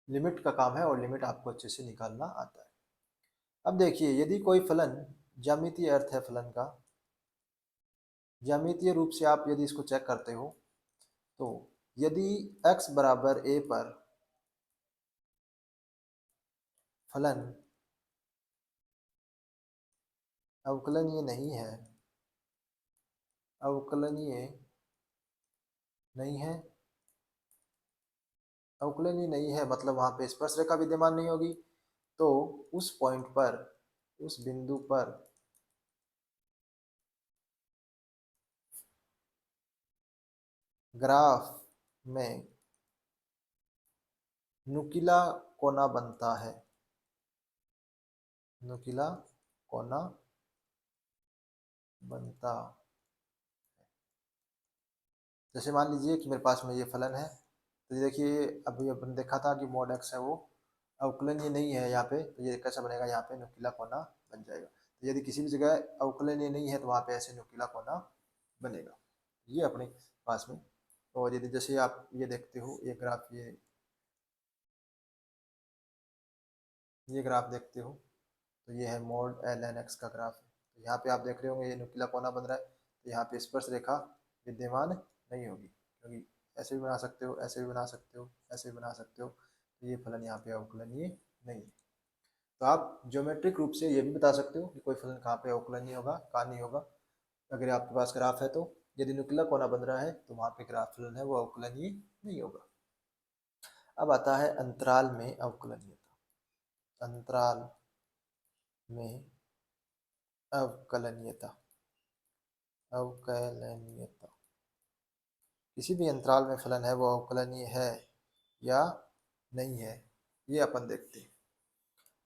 लिमिट का काम है और लिमिट आपको अच्छे से निकालना आता है। अब देखिए यदि कोई फलन, ज्यामितीय अर्थ है फलन का, ज्यामितीय रूप से आप यदि इसको चेक करते हो तो यदि x बराबर a पर फलन अवकलनीय नहीं है, अवकलनीय नहीं है, अवकलनीय नहीं है मतलब वहां पे स्पर्शरेखा विद्यमान नहीं होगी, तो उस पॉइंट पर, उस बिंदु पर ग्राफ में नुकीला कोना बनता है, नुकीला कोना बनता। जैसे मान लीजिए कि मेरे पास में ये फलन है, तो ये देखिए अभी अपन देखा था कि मॉड एक्स है वो अवकलनीय नहीं है यहाँ पे, तो ये कैसा बनेगा, यहाँ पे नुकीला कोना बन जाएगा। तो यदि किसी भी जगह अवकलनीय नहीं है तो वहाँ पे ऐसे नुकीला कोना बनेगा, ये अपने पास में। और यदि जैसे आप ये देखते हो ये ग्राफ, ये ग्राफ देखते हो तो ये है मॉड एल एन एक्स का ग्राफ है, तो यहाँ पे आप देख रहे होंगे ये नुकीला कोना बन रहा है, तो यहाँ पे स्पर्श रेखा विद्यमान नहीं होगी, क्योंकि ऐसे भी बना सकते हो, ऐसे भी बना सकते हो, ऐसे भी बना सकते हो, तो ये फलन यहाँ पे अवकलनीय नहीं है। तो आप ज्योमेट्रिक रूप से ये भी बता सकते हो कि कोई फलन कहाँ पे अवकलनीय होगा, कहाँ नहीं होगा। अगर आपके पास ग्राफ है तो यदि नुकीला कोना बन रहा है तो वहाँ पे ग्राफ फलन है वो अवकलनीय नहीं होगा। अब आता है अंतराल में अवकलनीयता। अंतराल में अवकलनीयता, अवकलनीयता, किसी भी अंतराल में फलन है वो अवकलनीय है या नहीं है, ये अपन देखते हैं।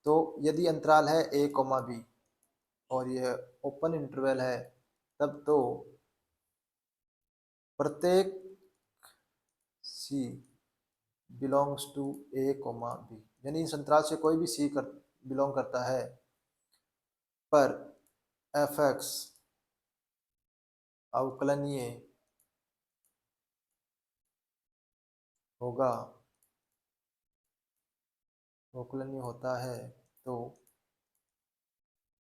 तो यदि अंतराल है a, b और ये ओपन इंटरवल है, तब तो प्रत्येक c belongs to a comma b, यानी इस अंतराल से कोई भी सी बिलोंग करता है पर एफ एक्स अवकलनीय होगा, अवकलनीय होता है, तो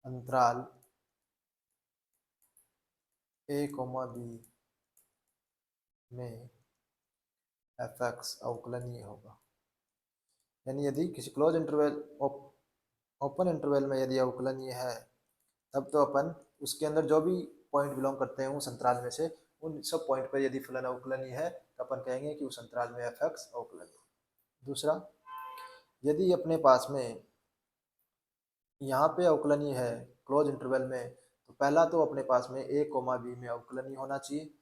अंतराल ए कोमा बी में एफ एक्स अवकलनीय होगा। यानी यदि किसी क्लोज इंटरवल ओपन इंटरवल में यदि अवकलनीय है, तब तो अपन उसके अंदर जो भी पॉइंट बिलोंग करते हैं उस अंतराल में से, उन सब पॉइंट पर यदि फलन अवकलनीय है तो अपन कहेंगे कि उस अंतराल में एफ एक्स अवकलनीय। दूसरा, यदि अपने पास में यहाँ पे अवकलनीय है क्लोज इंटरवल में, तो पहला तो अपने पास में ए कोमा बी में अवकलनीय होना चाहिए।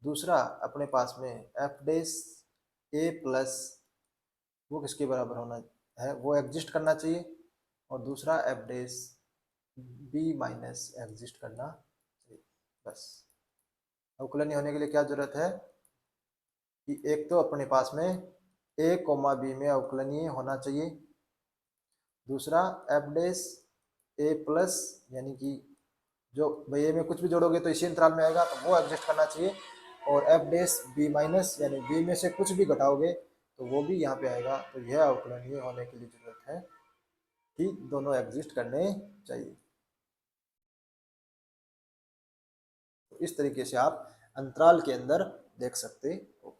दूसरा, अपने पास में एफ डेस ए प्लस वो किसके बराबर होना है, वो एग्जिस्ट करना चाहिए। और दूसरा एफ डेस बी माइनस एग्जिस्ट करना चाहिए। बस अवकलनीय होने के लिए क्या जरूरत है कि एक तो अपने पास में ए कोमा बी में अवकलनीय होना चाहिए, दूसरा एफ डेस ए प्लस, यानी कि जो भाई ए में कुछ भी जोड़ोगे तो इसी अंतराल में आएगा, तो वो एडजस्ट करना चाहिए। और एफ डेस बी माइनस, यानी बी में से कुछ भी घटाओगे तो वो भी यहाँ पे आएगा। तो यह अवकलनीय होने के लिए जरूरत है कि दोनों एग्जिस्ट करने चाहिए। तो इस तरीके से आप अंतराल के अंदर देख सकते हो।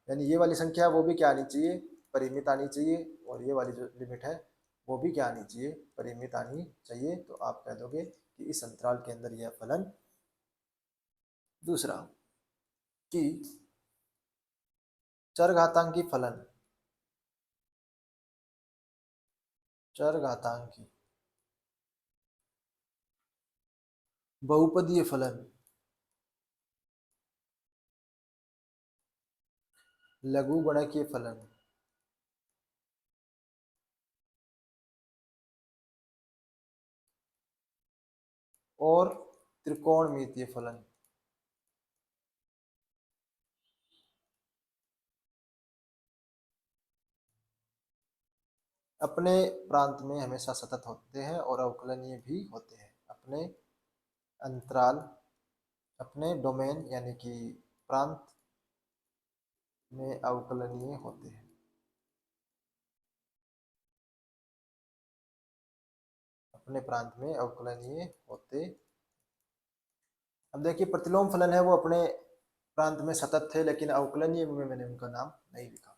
यानी ये वाली संख्या वो भी क्या आनी चाहिए, परिमित आनी चाहिए, और ये वाली जो लिमिट है वो भी क्या आनी चाहिए, परिमित आनी चाहिए। तो आप कह दोगे कि इस अंतराल के अंदर यह फलन। दूसरा कि चरघातांकी फलन, चरघातांकी बहुपदीय फलन, लघुगणकीय फलन, और त्रिकोणमितीय फलन अपने प्रांत में हमेशा सतत होते हैं और अवकलनीय भी होते हैं। अपने अंतराल, अपने डोमेन यानी कि प्रांत में अवकलनीय होते हैं। अपने प्रांत में अवकलनीय होते। अब देखिए, प्रतिलोम फलन है वो अपने प्रांत में सतत थे, लेकिन अवकलनीय में मैंने उनका नाम नहीं लिखा,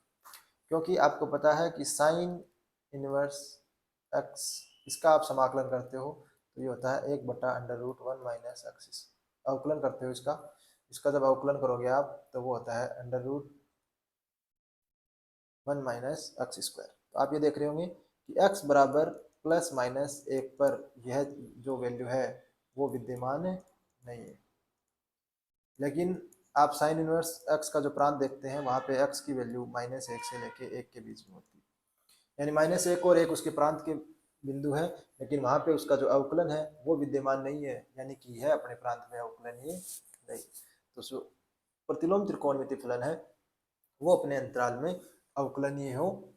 क्योंकि आपको पता है कि साइन इनवर्स एक्स, इसका आप समाकलन करते हो तो ये होता है 1/√1 माइनस एक्स। अवकलन करते हो इसका, इसका जब अवकलन करोगे आप तो वो होता है √1 माइनस एक्स स्क्वायर। तो आप ये देख रहे होंगे कि x बराबर प्लस माइनस 1 पर यह जो वैल्यू है वो विद्यमान नहीं है। लेकिन आप साइन इनवर्स x का जो प्रांत देखते हैं वहाँ पे x की वैल्यू -1 से लेके 1 के बीच में होती है, यानी -1 और 1 उसके प्रांत के बिंदु है, लेकिन वहाँ पे उसका जो अवकलन है वो विद्यमान नहीं है, यानी कि यह अपने प्रांत में अवकलनीय नहीं। तो प्रतिलोम त्रिकोणमितीय फलन है वो अपने अंतराल में अवकलनीय हो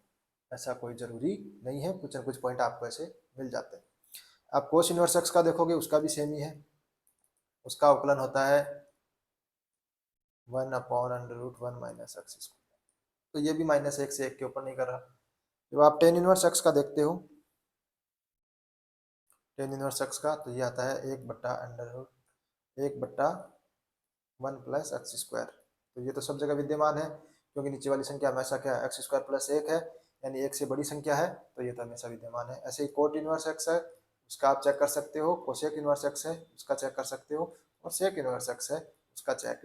ऐसा कोई जरूरी नहीं है, कुछ न कुछ पॉइंट आपको ऐसे मिल जाते हैं। आप कोस इनवर्स एक्स का देखोगे उसका भी सेम ही है, उसका अवकलन होता है 1/√1 माइनस एक्स स्क्वायर। तो ये भी -1 से 1 के ऊपर नहीं कर रहा। जब आप टेन इनवर्स एक्स का देखते हो, टेन इनवर्स एक्स का, तो ये आता है 1/1 प्लस एक्स स्क्वायर। तो ये तो सब जगह विद्यमान है, क्योंकि नीचे वाली संख्या हमेशा क्या है, एक्स स्क्वायर प्लस 1 है, यानी 1 से बड़ी संख्या है, तो ये तो हमेशा विद्यमान है। ऐसे ही कोट इनवर्स एक्स है, उसका आप चेक कर सकते हो, कोसेक इनवर्स एक्स है उसका चेक कर सकते हो, और सेक इनवर्स एक्स है उसका चेक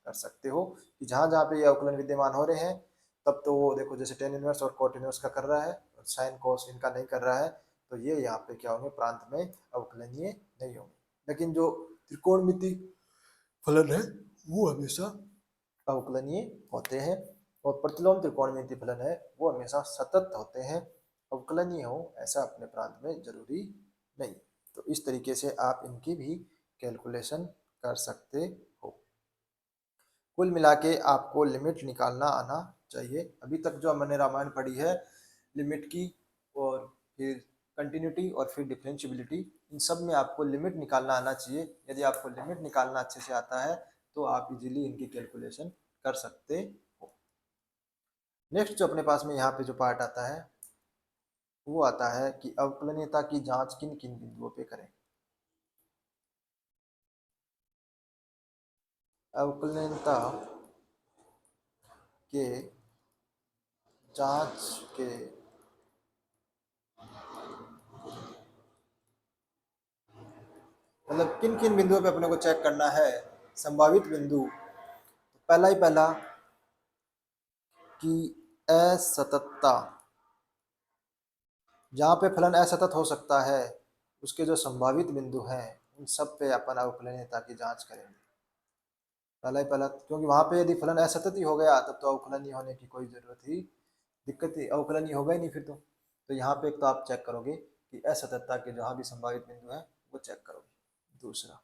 कर सकते हो कि जहाँ जहाँ पे ये अवकलन विद्यमान हो रहे हैं, तब तो वो देखो जैसे टेन इनवर्स और कोट इनवर्स का कर रहा है और साइन कोस इनका नहीं कर रहा है, तो ये यहाँ पे क्या होंगे, प्रांत में अवकलनीय नहीं होंगे। लेकिन जो त्रिकोणमिति फलन है वो हमेशा अवकलनीय होते हैं, और प्रतिलोम त्रिकोणमितीय फलन है वो हमेशा सतत होते हैं, अवकलनीय हो ऐसा अपने प्रांत में जरूरी नहीं। तो इस तरीके से आप इनकी भी कैलकुलेशन कर सकते हो। कुल मिला के आपको लिमिट निकालना आना चाहिए। अभी तक जो मैंने रामायण पढ़ी है लिमिट की और फिर कंटिन्यूटी और फिर डिफरेंशियबिलिटी, इन सब में आपको लिमिट निकालना आना चाहिए। यदि आपको लिमिट निकालना अच्छे से आता है तो आप इजीली इनकी कैलकुलेशन कर सकते हो। नेक्स्ट जो अपने पास में यहाँ पे जो पार्ट आता है वो आता है कि अवकलनीयता की जांच किन किन बिंदुओं पे करें। अवकलनीयता के जांच के मतलब किन किन बिंदुओं पे अपने को चेक करना है। संभावित बिंदु, पहला ही पहला कि असततता, जहाँ पे फलन असतत हो सकता है उसके जो संभावित बिंदु हैं उन सब पे अपन अवकलनीयता की जांच करेंगे। पहला ही पहला, क्योंकि वहां पे यदि फलन असतत ही हो गया तब तो अवकलनीय होने की कोई जरूरत ही, दिक्कत ही, अवकलनीय होगा ही नहीं फिर तो यहाँ पे एक तो आप चेक करोगे कि असततता के जहाँ भी संभावित बिंदु है वो चेक करोगे। दूसरा,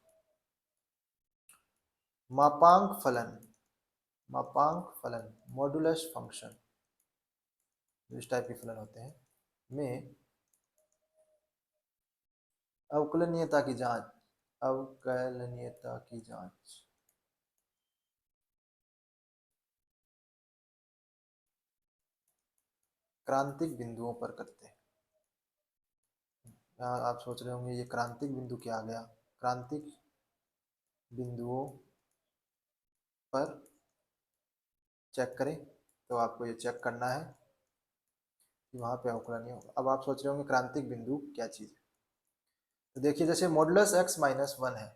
मापांक फलन, मापांक फलन मॉडुलस फंक्शन, इस टाइप के फलन होते हैं में अवकलनीयता की जांच, अवकलनीयता की जांच क्रांतिक बिंदुओं पर करते हैं। यहाँ आप सोच रहे होंगे ये क्रांतिक बिंदु क्या आ गया। क्रांतिक बिंदुओं पर चेक करें, तो आपको ये चेक करना है कि वहाँ पे अवकलनीय होगा। अब आप सोच रहे होंगे क्रांतिक बिंदु क्या चीज़ है। तो देखिए जैसे मॉडुलस x माइनस वन है,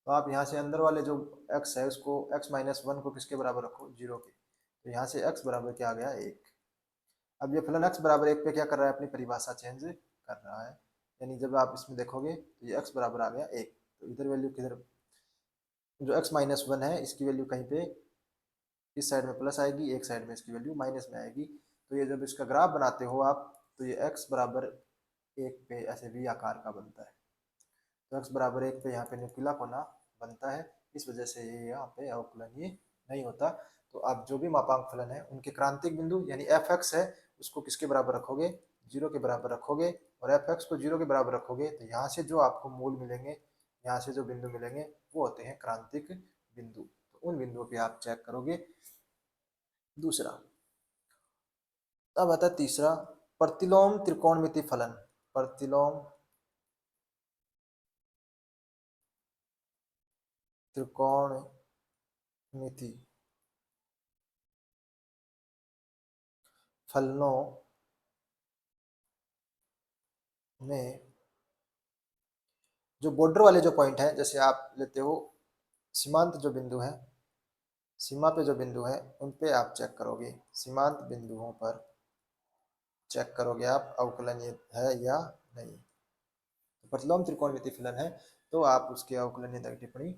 तो आप यहाँ से अंदर वाले जो x है उसको x माइनस वन को किसके बराबर रखो, जीरो के। तो यहाँ से x बराबर क्या आ गया, एक। अब ये फलन x बराबर एक पे क्या कर रहा है, अपनी परिभाषा चेंज कर रहा है। यानी जब आप इसमें देखोगे तो ये x बराबर आ गया एक, तो इधर वैल्यू किधर, जो x माइनस वन है इसकी वैल्यू कहीं पे इस साइड में प्लस आएगी, एक साइड में इसकी वैल्यू माइनस में आएगी। तो ये जब इसका ग्राफ बनाते हो आप तो ये x बराबर एक पे ऐसे वी आकार का बनता है। तो x बराबर एक पे यहाँ पे न्यूक्लियर कोना बनता है, इस वजह से ये यहाँ पे अवकलनीय नहीं होता। तो आप जो भी मापांक फलन है उनके क्रांतिक बिंदु यानी एफ एक्स है उसको किसके बराबर रखोगे, जीरो के बराबर रखोगे। और एफ एक्स को जीरो के बराबर रखोगे तो यहाँ से जो आपको मूल मिलेंगे, यहाँ से जो बिंदु मिलेंगे वो होते हैं क्रांतिक बिंदु। तो उन बिंदुओं पे आप चेक करोगे। दूसरा, अब आता है तीसरा, प्रतिलोम त्रिकोणमिति फलन। प्रतिलोम त्रिकोणमिति फलनों में जो बॉर्डर वाले जो पॉइंट हैं, जैसे आप लेते हो सीमांत जो बिंदु है, सीमा पे जो बिंदु है उन पे आप चेक करोगे। सीमांत बिंदुओं पर चेक करोगे आप अवकलनीय है या नहीं। तो प्रतिलोम त्रिकोणमिति फलन है तो आप उसके अवकलनीयता की टिप्पणी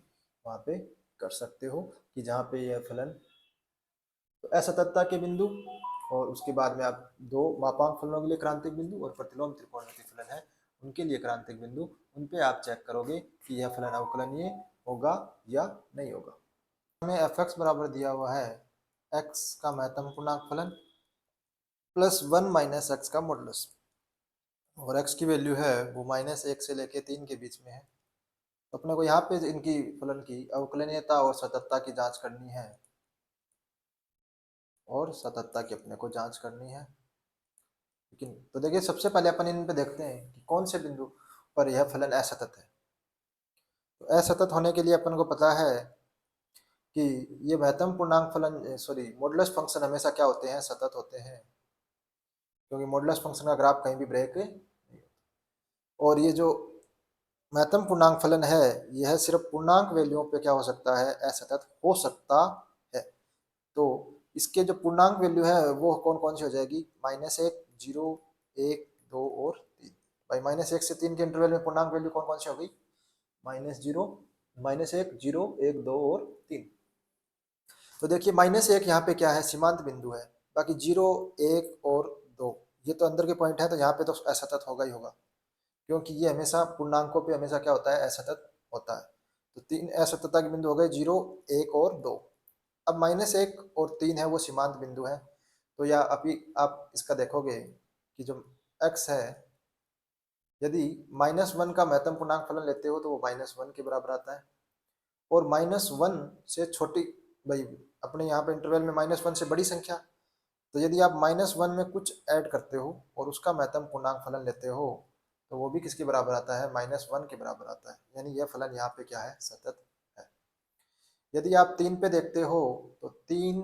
वहां पे कर सकते हो कि जहाँ पे यह फलन, तो असततता के बिंदु और उसके बाद में आप दो मापांक फलनों के लिए क्रांतिक बिंदु और प्रतिलोम त्रिकोणमिति फलन है उनके लिए क्रांतिक बिंदु, उन पे आप चेक करोगे कि यह फलन अवकलनीय होगा या नहीं होगा। हमें एफ एक्स बराबर दिया हुआ है एक्स का महत्तम पूर्णांक फलन प्लस वन माइनस एक्स का मॉडुलस, और एक्स की वैल्यू है वो माइनस एक से लेके तीन के बीच में है। तो अपने को यहाँ पे इनकी फलन की अवकलनीयता और सततता की जांच करनी है, और सततता की अपने को जांच करनी है। लेकिन तो देखिए सबसे पहले अपन इन पे देखते हैं कि कौन से बिंदु पर यह फलन असतत है। तो असतत होने के लिए अपन को पता है कि ये महत्तम पूर्णांक फलन सॉरी मॉडुलस फंक्शन हमेशा क्या होते हैं, सतत होते हैं, क्योंकि मॉडुलस फंक्शन का ग्राफ कहीं भी ब्रेक नहीं होता। और ये जो महत्तम पूर्णांक फलन है यह सिर्फ पूर्णांक वैल्यूओं पे क्या हो सकता है, असतत हो सकता है। तो इसके जो पूर्णांक वैल्यू है वो कौन कौन सी हो जाएगी, माइनस एक, जीरो, एक, दो और तीन। भाई माइनस एक से तीन के इंटरवल में पूर्णांक वैल्यू कौन कौन सी हो गई, माइनस जीरो, माइनस एक, जीरो, एक, दो और तीन। तो देखिए माइनस एक यहाँ पे क्या है, सीमांत बिंदु है। बाकी जीरो, एक और दो ये तो अंदर के पॉइंट है, तो यहाँ पे तो असतत होगा ही होगा, क्योंकि ये हमेशा पूर्णांकों पे हमेशा क्या होता है, असतत होता है। तो तीन असततता के बिंदु हो गए, जीरो, एक और दो। अब -1 और 3 है वो सीमांत बिंदु है, तो या अभी आप इसका देखोगे कि जो x है, यदि -1 का महत्तम पूर्णांक फलन लेते हो तो वो -1 के बराबर आता है, और -1 से छोटी, भाई अपने यहाँ पे इंटरवल में -1 से बड़ी संख्या, तो यदि आप -1 में कुछ ऐड करते हो और उसका महत्तम पूर्णांक फलन लेते हो तो वो भी किसके बराबर आता है, -1 के बराबर आता है, यानी यह फलन यहाँ पे क्या है, सतत है। यदि आप 3 पे देखते हो तो 3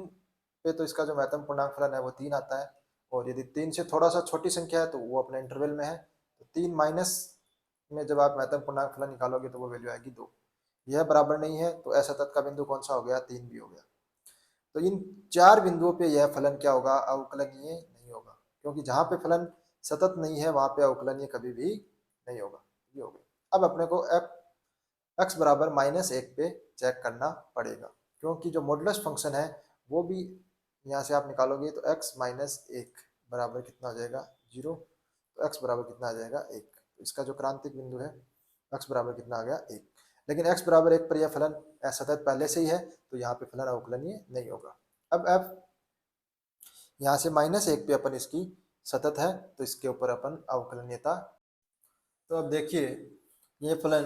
पे तो इसका जो महत्तम पूर्णांक फलन है वो 3 आता है, और यदि 3 से थोड़ा सा छोटी संख्या है तो वो अपने इंटरवल में है, तो 3 माइनस में जब आप महत्तम पूर्णांक फलन निकालोगे तो वो वैल्यू आएगी 2। यह बराबर नहीं है तो असतत का बिंदु कौन सा हो गया, 3 भी हो गया। तो इन 4 बिंदुओं पे यह फलन क्या होगा, अवकलनीय नहीं होगा, क्योंकि जहां पे फलन सतत नहीं है वहां पे अवकलनीय कभी भी नहीं होगा। ये हो गया। अब अपने को एफ एक्स बराबर -1 पे चेक करना पड़ेगा, क्योंकि जो मॉडुलस फंक्शन है वो भी यहाँ से आप निकालोगे तो x -1 बराबर कितना आ जाएगा, 0। तो x बराबर कितना आ जाएगा, 1। तो इसका जो क्रांतिक बिंदु है x बराबर कितना आ गया, 1। लेकिन x बराबर 1 पर यह फलन असतत पहले से ही है, तो यहाँ पे फलन अवकलनीय नहीं होगा। अब f यहाँ से -1 पे अपन इसकी सतत है तो इसके ऊपर अपन अवकलनीयता। तो अब देखिए ये फलन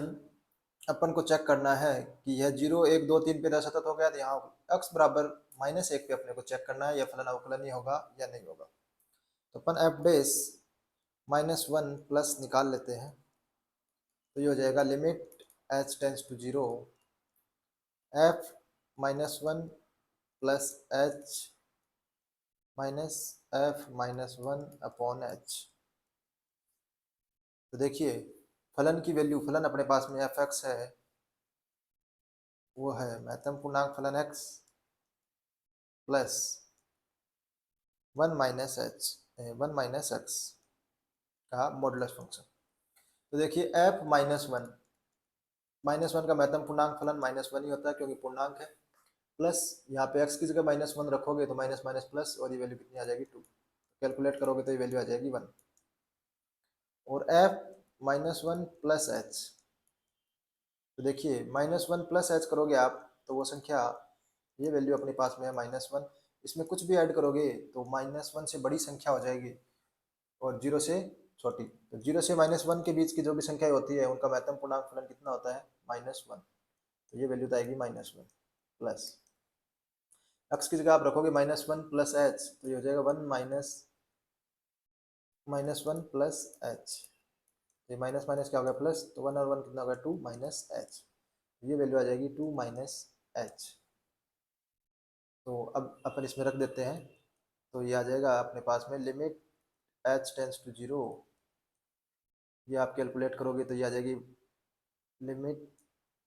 अपन को चेक करना है कि यह 0 1 2 3 पे सतत हो गया, तो यहाँ x बराबर -1 पे अपने को चेक करना है यह फलन अवकलनीय होगा या नहीं होगा। तो अपन f डेस -1 प्लस निकाल लेते हैं, तो ये हो जाएगा limit h tends to 0 f -1 plus h minus f -1 upon h। तो देखिए फलन की वैल्यू, फलन अपने पास में f(x) है, वो है महत्तम पूर्णांक फलन x प्लस 1 माइनस x का मॉडुलस फंक्शन। तो देखिए f -1 का महत्तम पूर्णांक फलन -1 ही होता है क्योंकि पूर्णांक है, प्लस यहाँ पे x की जगह -1 रखोगे तो माइनस माइनस प्लस, और ये वैल्यू कितनी आ जाएगी, 2। कैलकुलेट करोगे तो ये वैल्यू आ जाएगी 1। और f -1 प्लस h, तो देखिए -1 प्लस h करोगे आप तो वो संख्या, ये वैल्यू अपने पास में है -1, इसमें कुछ भी ऐड करोगे तो -1 से बड़ी संख्या हो जाएगी और 0 से छोटी। तो 0 से -1 के बीच की जो भी संख्या होती है उनका महत्तम पूर्णांक फलन कितना होता है, -1। तो ये वैल्यू तो आएगी -1 प्लस x की जगह आप रखोगे -1 प्लस h, तो ये हो जाएगा 1 -1 प्लस h। ये माइनस माइनस क्या हो गया प्लस, तो 1 और 1 कितना हो गया, 2 माइनस h। ये वैल्यू आ जाएगी 2 माइनस h। तो अब अपन इसमें रख देते हैं, तो ये आ जाएगा अपने पास में लिमिट h टेंस टू 0। ये आप कैलकुलेट करोगे तो ये आ जाएगी limit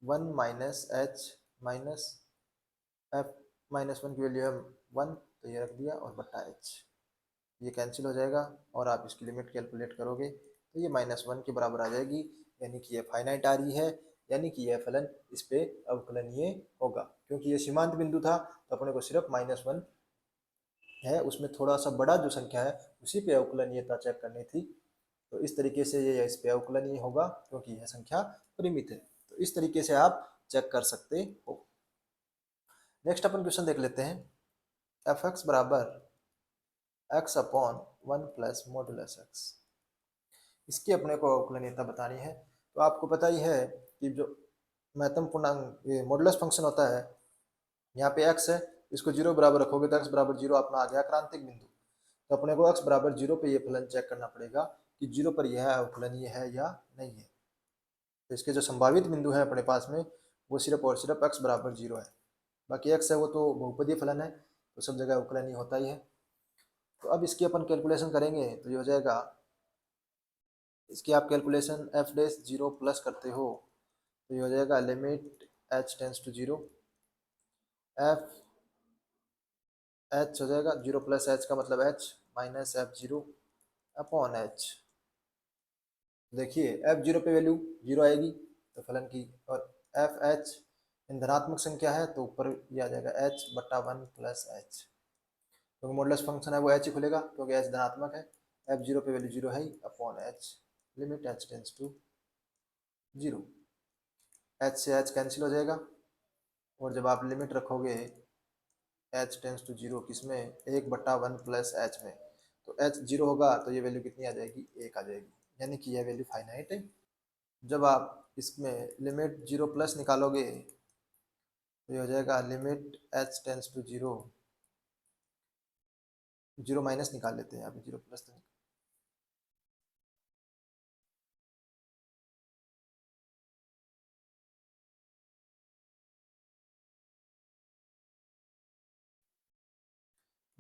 1 minus h minus f -1 की वैल्यू है 1, तो ये रख दिया और बट्टा h, ये कैंसिल हो जाएगा और आप इसकी लिमिट कैलकुलेट करोगे तो ये -1 के बराबर आ जाएगी, यानी कि ये फाइनाइट आ रही है, यानी कि यह फलन इस पे अवकलनीय होगा। क्योंकि ये सीमांत बिंदु था तो अपने को सिर्फ -1 है, उसमें थोड़ा सा बड़ा जो संख्या है उसी पे अवकलनीयता चेक करनी थी। तो इस तरीके से ये इस पे अवकलनीय होगा क्योंकि यह संख्या परिमित है। तो इस तरीके से आप चेक कर सकते हो। नेक्स्ट अपन क्वेश्चन देख लेते हैं, f(x) बराबर x upon 1 plus modulus x। इसकी अपने को अवकलनीयता बतानी है। तो आपको पता ही है कि जो महत्तम पूर्णांक ये मॉडुलस फंक्शन होता है, यहाँ पे x है, इसको 0 बराबर रखोगे तो x बराबर 0 अपना आ गया क्रांतिक बिंदु। तो अपने को x बराबर 0 पे ये फलन चेक करना पड़ेगा कि 0 पर यह अवकलनीय है या नहीं है। तो इसके जो संभावित बिंदु है अपने पास में वो सिर्फ और सिर्फ x बराबर 0 है, बाकी x है वो तो बहुपदीय फलन है तो सब जगह अवकलनीय होता ही है। तो अब इसकी अपन कैलकुलेशन करेंगे तो ये हो जाएगा, इसकी आप कैलकुलेशन f डेस 0 प्लस करते हो तो ये हो जाएगा limit h tends to 0 f h हो जाएगा 0 प्लस h का मतलब h minus f0 upon h। देखिए f0 पे वैल्यू 0 आएगी तो फलन की, और एफ एच धनात्मक संख्या है तो ऊपर ये आ जाएगा h बट्टा 1 प्लस h, क्योंकि मॉडुलस फंक्शन है वो h ही खुलेगा क्योंकि h धनात्मक है। f0 पे वैल्यू 0 है ही upon h limit h tends to 0। h से h कैंसिल हो जाएगा और जब आप लिमिट रखोगे एच टेंस टू जीरो किसमें, 1/1 प्लस एच में। तो एच जीरो होगा तो ये वैल्यू कितनी आ जाएगी, 1 आ जाएगी, यानी कि यह वैल्यू फाइनाइट है। जब आप इसमें लिमिट जीरो प्लस निकालोगे तो ये हो जाएगा limit h tends to zero, zero minus निकाल लेते हैं यहाँ पे, जीरो प्लस तो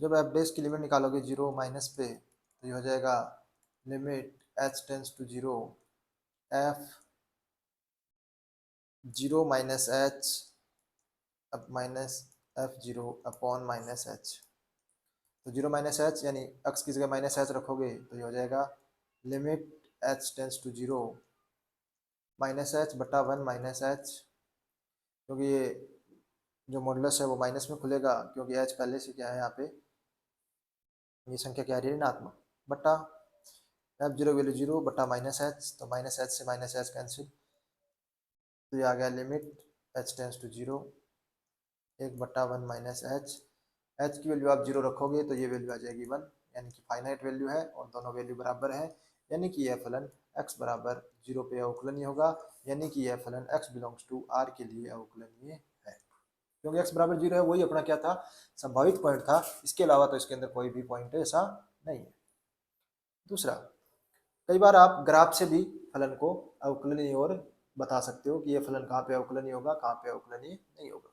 जब आप बेस की लिमिट निकालोगे जीरो माइनस पे तो ये हो जाएगा limit h tends to zero f zero minus h अब minus f zero upon minus h. तो जीरो माइनस एच यानी एक्स की जगह माइनस एच रखोगे तो ये हो जाएगा limit h tends to zero minus h बटा वन माइनस एच, क्योंकि ये जो मॉडुलस है वो माइनस में खुलेगा क्योंकि एच पहले से क्या है यहाँ पे, ये संख्या क्या आ रही है ऋणात्मक, बटा एफ जीरो वैल्यू जीरो बटा माइनस एच, तो माइनस एच से माइनस एच कैंसिल, तो ये आ गया limit h tends to zero 1/1 minus h. H की वैल्यू आप जीरो रखोगे तो ये वैल्यू आ जाएगी 1, यानी कि फाइनाइट वैल्यू है और दोनों वैल्यू बराबर है, यानी कि यह फलन x बराबर जीरो पे अवकलनीय होगा, यानी कि यह फलन x बिलोंग्स टू r के लिए अवकलनीय है। क्योंकि x बराबर जीरो है वही अपना क्या था, संभावित पॉइंट था, इसके अलावा तो इसके अंदर कोई भी पॉइंट ऐसा नहीं है। दूसरा, कई बार आप ग्राफ से भी फलन को अवकलनीय और बता सकते हो कि यह फलन कहाँ पे अवकलनीय होगा, कहाँ पे अवकलनीय नहीं होगा।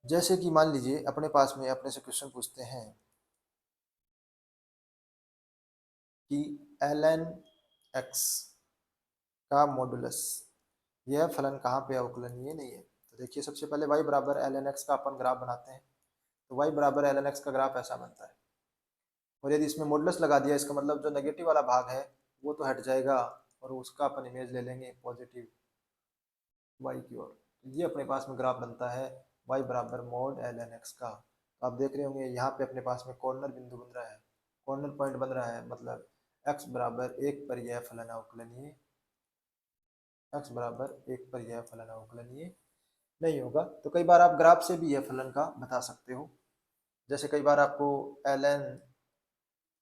जैसे कि मान लीजिए अपने पास में अपने से क्वेश्चन पूछते हैं कि ln x का मॉडुलस, यह फलन कहाँ पे अवकलनीय नहीं है। तो देखिए सबसे पहले y बराबर ln x का अपन ग्राफ बनाते हैं, तो y बराबर ln x का ग्राफ ऐसा बनता है, और यदि इसमें मॉडुलस लगा दिया इसका मतलब जो नेगेटिव वाला भाग है वो तो हट जाएगा और उसका अपन इमेज ले लेंगे पॉजिटिव y की ओर। ये अपने पास में ग्राफ बनता है y बराबर मॉड ln x का। तो आप देख रहे होंगे यहाँ पे अपने पास में कॉर्नर बिंदु बन रहा है, कॉर्नर पॉइंट बन रहा है, मतलब x बराबर 1 पर यह फलन अवकलनीय, x बराबर 1 पर यह फलन अवकलनीय नहीं होगा। तो कई बार आप ग्राफ से भी यह फलन का बता सकते हो, जैसे कई बार आपको ln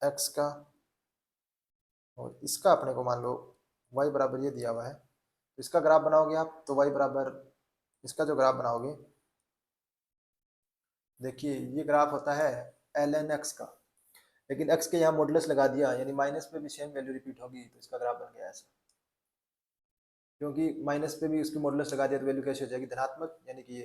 x का और इसका अपने को मान लो y बराबर ये दिया हुआ है, तो इसका ग्राफ बनाओगे आप तो y बराबर इसका जो ग्राफ बनाओगे, देखिए ये ग्राफ होता है ln x का, लेकिन x के यहाँ मॉडुलस लगा दिया यानी माइनस पे भी सेम वैल्यू रिपीट होगी, तो इसका ग्राफ बन गया ऐसा, क्योंकि माइनस पे भी उसकी मॉडुलस लगा दिया तो वैल्यू कैसे हो जाएगी, धनात्मक, यानी कि ये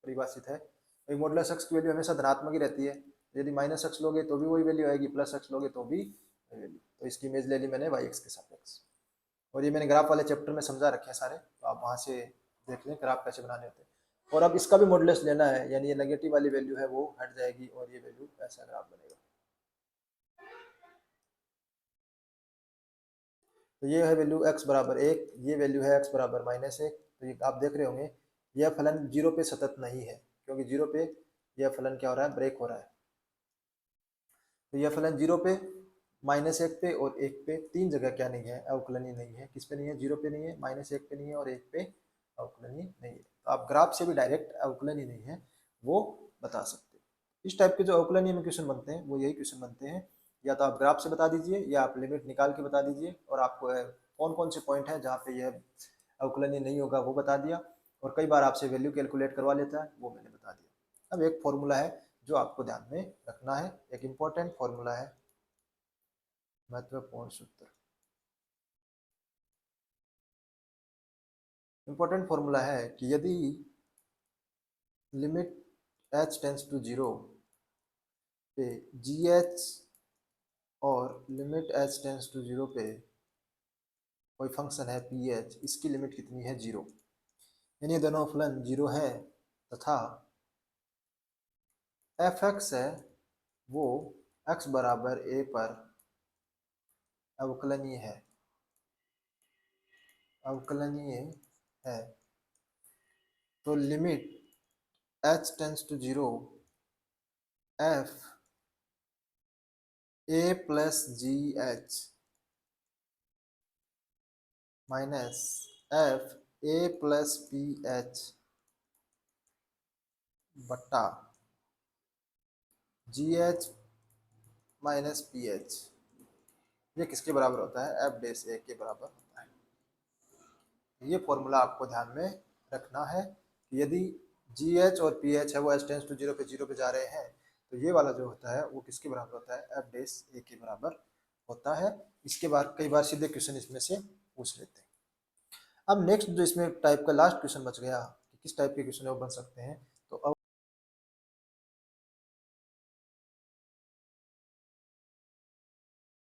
परिभाषित है। तो मॉडुलस x की वैल्यू हमेशा धनात्मक ही रहती है, यदि माइनस एक्स लोगे तो भी वही वैल्यू आएगी, प्लस एक्स लोगे तो भी वही वैल्यू। तो इसकी इमेज ले ली मैंने वाई एक्स के सापेक्ष, और ये मैंने ग्राफ वाले चैप्टर में समझा रखे हैं सारे, तो आप वहाँ से देख लें ग्राफ कैसे बनाने होते हैं। और अब इसका भी मॉडुलस लेना है, यानी ये नेगेटिव वाली वैल्यू है वो हट जाएगी और ये वैल्यू ऐसा ग्राफ बनेगा। तो ये है वैल्यू x बराबर 1, ये वैल्यू है x बराबर -1। तो ये आप देख रहे होंगे यह फलन जीरो पे सतत नहीं है, क्योंकि जीरो पे यह फलन क्या हो रहा है, ब्रेक हो रहा है। तो यह फलन जीरो पे, -1 पे और 1 पे, तीन जगह क्या नहीं है, अवकलनीय नहीं है। किस पे नहीं है, जीरो पे नहीं है, -1 पे नहीं है और 1 पे अवकलनीय नहीं है। तो आप ग्राफ से भी डायरेक्ट अवकलनीय नहीं है वो बता सकते हो। इस टाइप के जो अवकलनीय में क्वेश्चन बनते हैं वो यही क्वेश्चन बनते हैं, या तो आप ग्राफ से बता दीजिए या आप लिमिट निकाल के बता दीजिए, और आपको कौन कौन से पॉइंट है जहाँ पे यह अवकलनीय नहीं होगा वो बता दिया, और कई बार आपसे वैल्यू कैलकुलेट करवा लेता है वो मैंने बता दिया। अब एक फॉर्मूला है जो आपको ध्यान में रखना है, एक इम्पोर्टेंट फॉर्मूला है, महत्वपूर्ण सूत्र। इम्पोर्टेंट फॉर्मूला है कि यदि limit h tends to zero पे जी एच और limit h tends to zero पे कोई फंक्शन है पी एच, इसकी लिमिट कितनी है, जीरो, यानी दोनों फलन जीरो है तथा एफ एक्स है वो x बराबर a पर अवकलनीय है, अवकलनीय है, तो limit h tends to zero f a plus g h minus f a plus p h बट्टा g h minus p h, ये किसके बराबर होता है, एफ डैश ए के बराबर होता है। ये फॉर्मूला आपको ध्यान में रखना है कि यदि जी एच और पी एच है वो एच टेंस टू जीरो पे जा रहे हैं, तो ये वाला जो होता है वो किसके बराबर होता है, एफ डैश ए के बराबर होता है। इसके बाद कई बार सीधे क्वेश्चन इसमें से पूछ लेते हैं। अब नेक्स्ट जो इसमें टाइप का लास्ट क्वेश्चन बच गया कि किस टाइप के क्वेश्चन वो बन सकते हैं,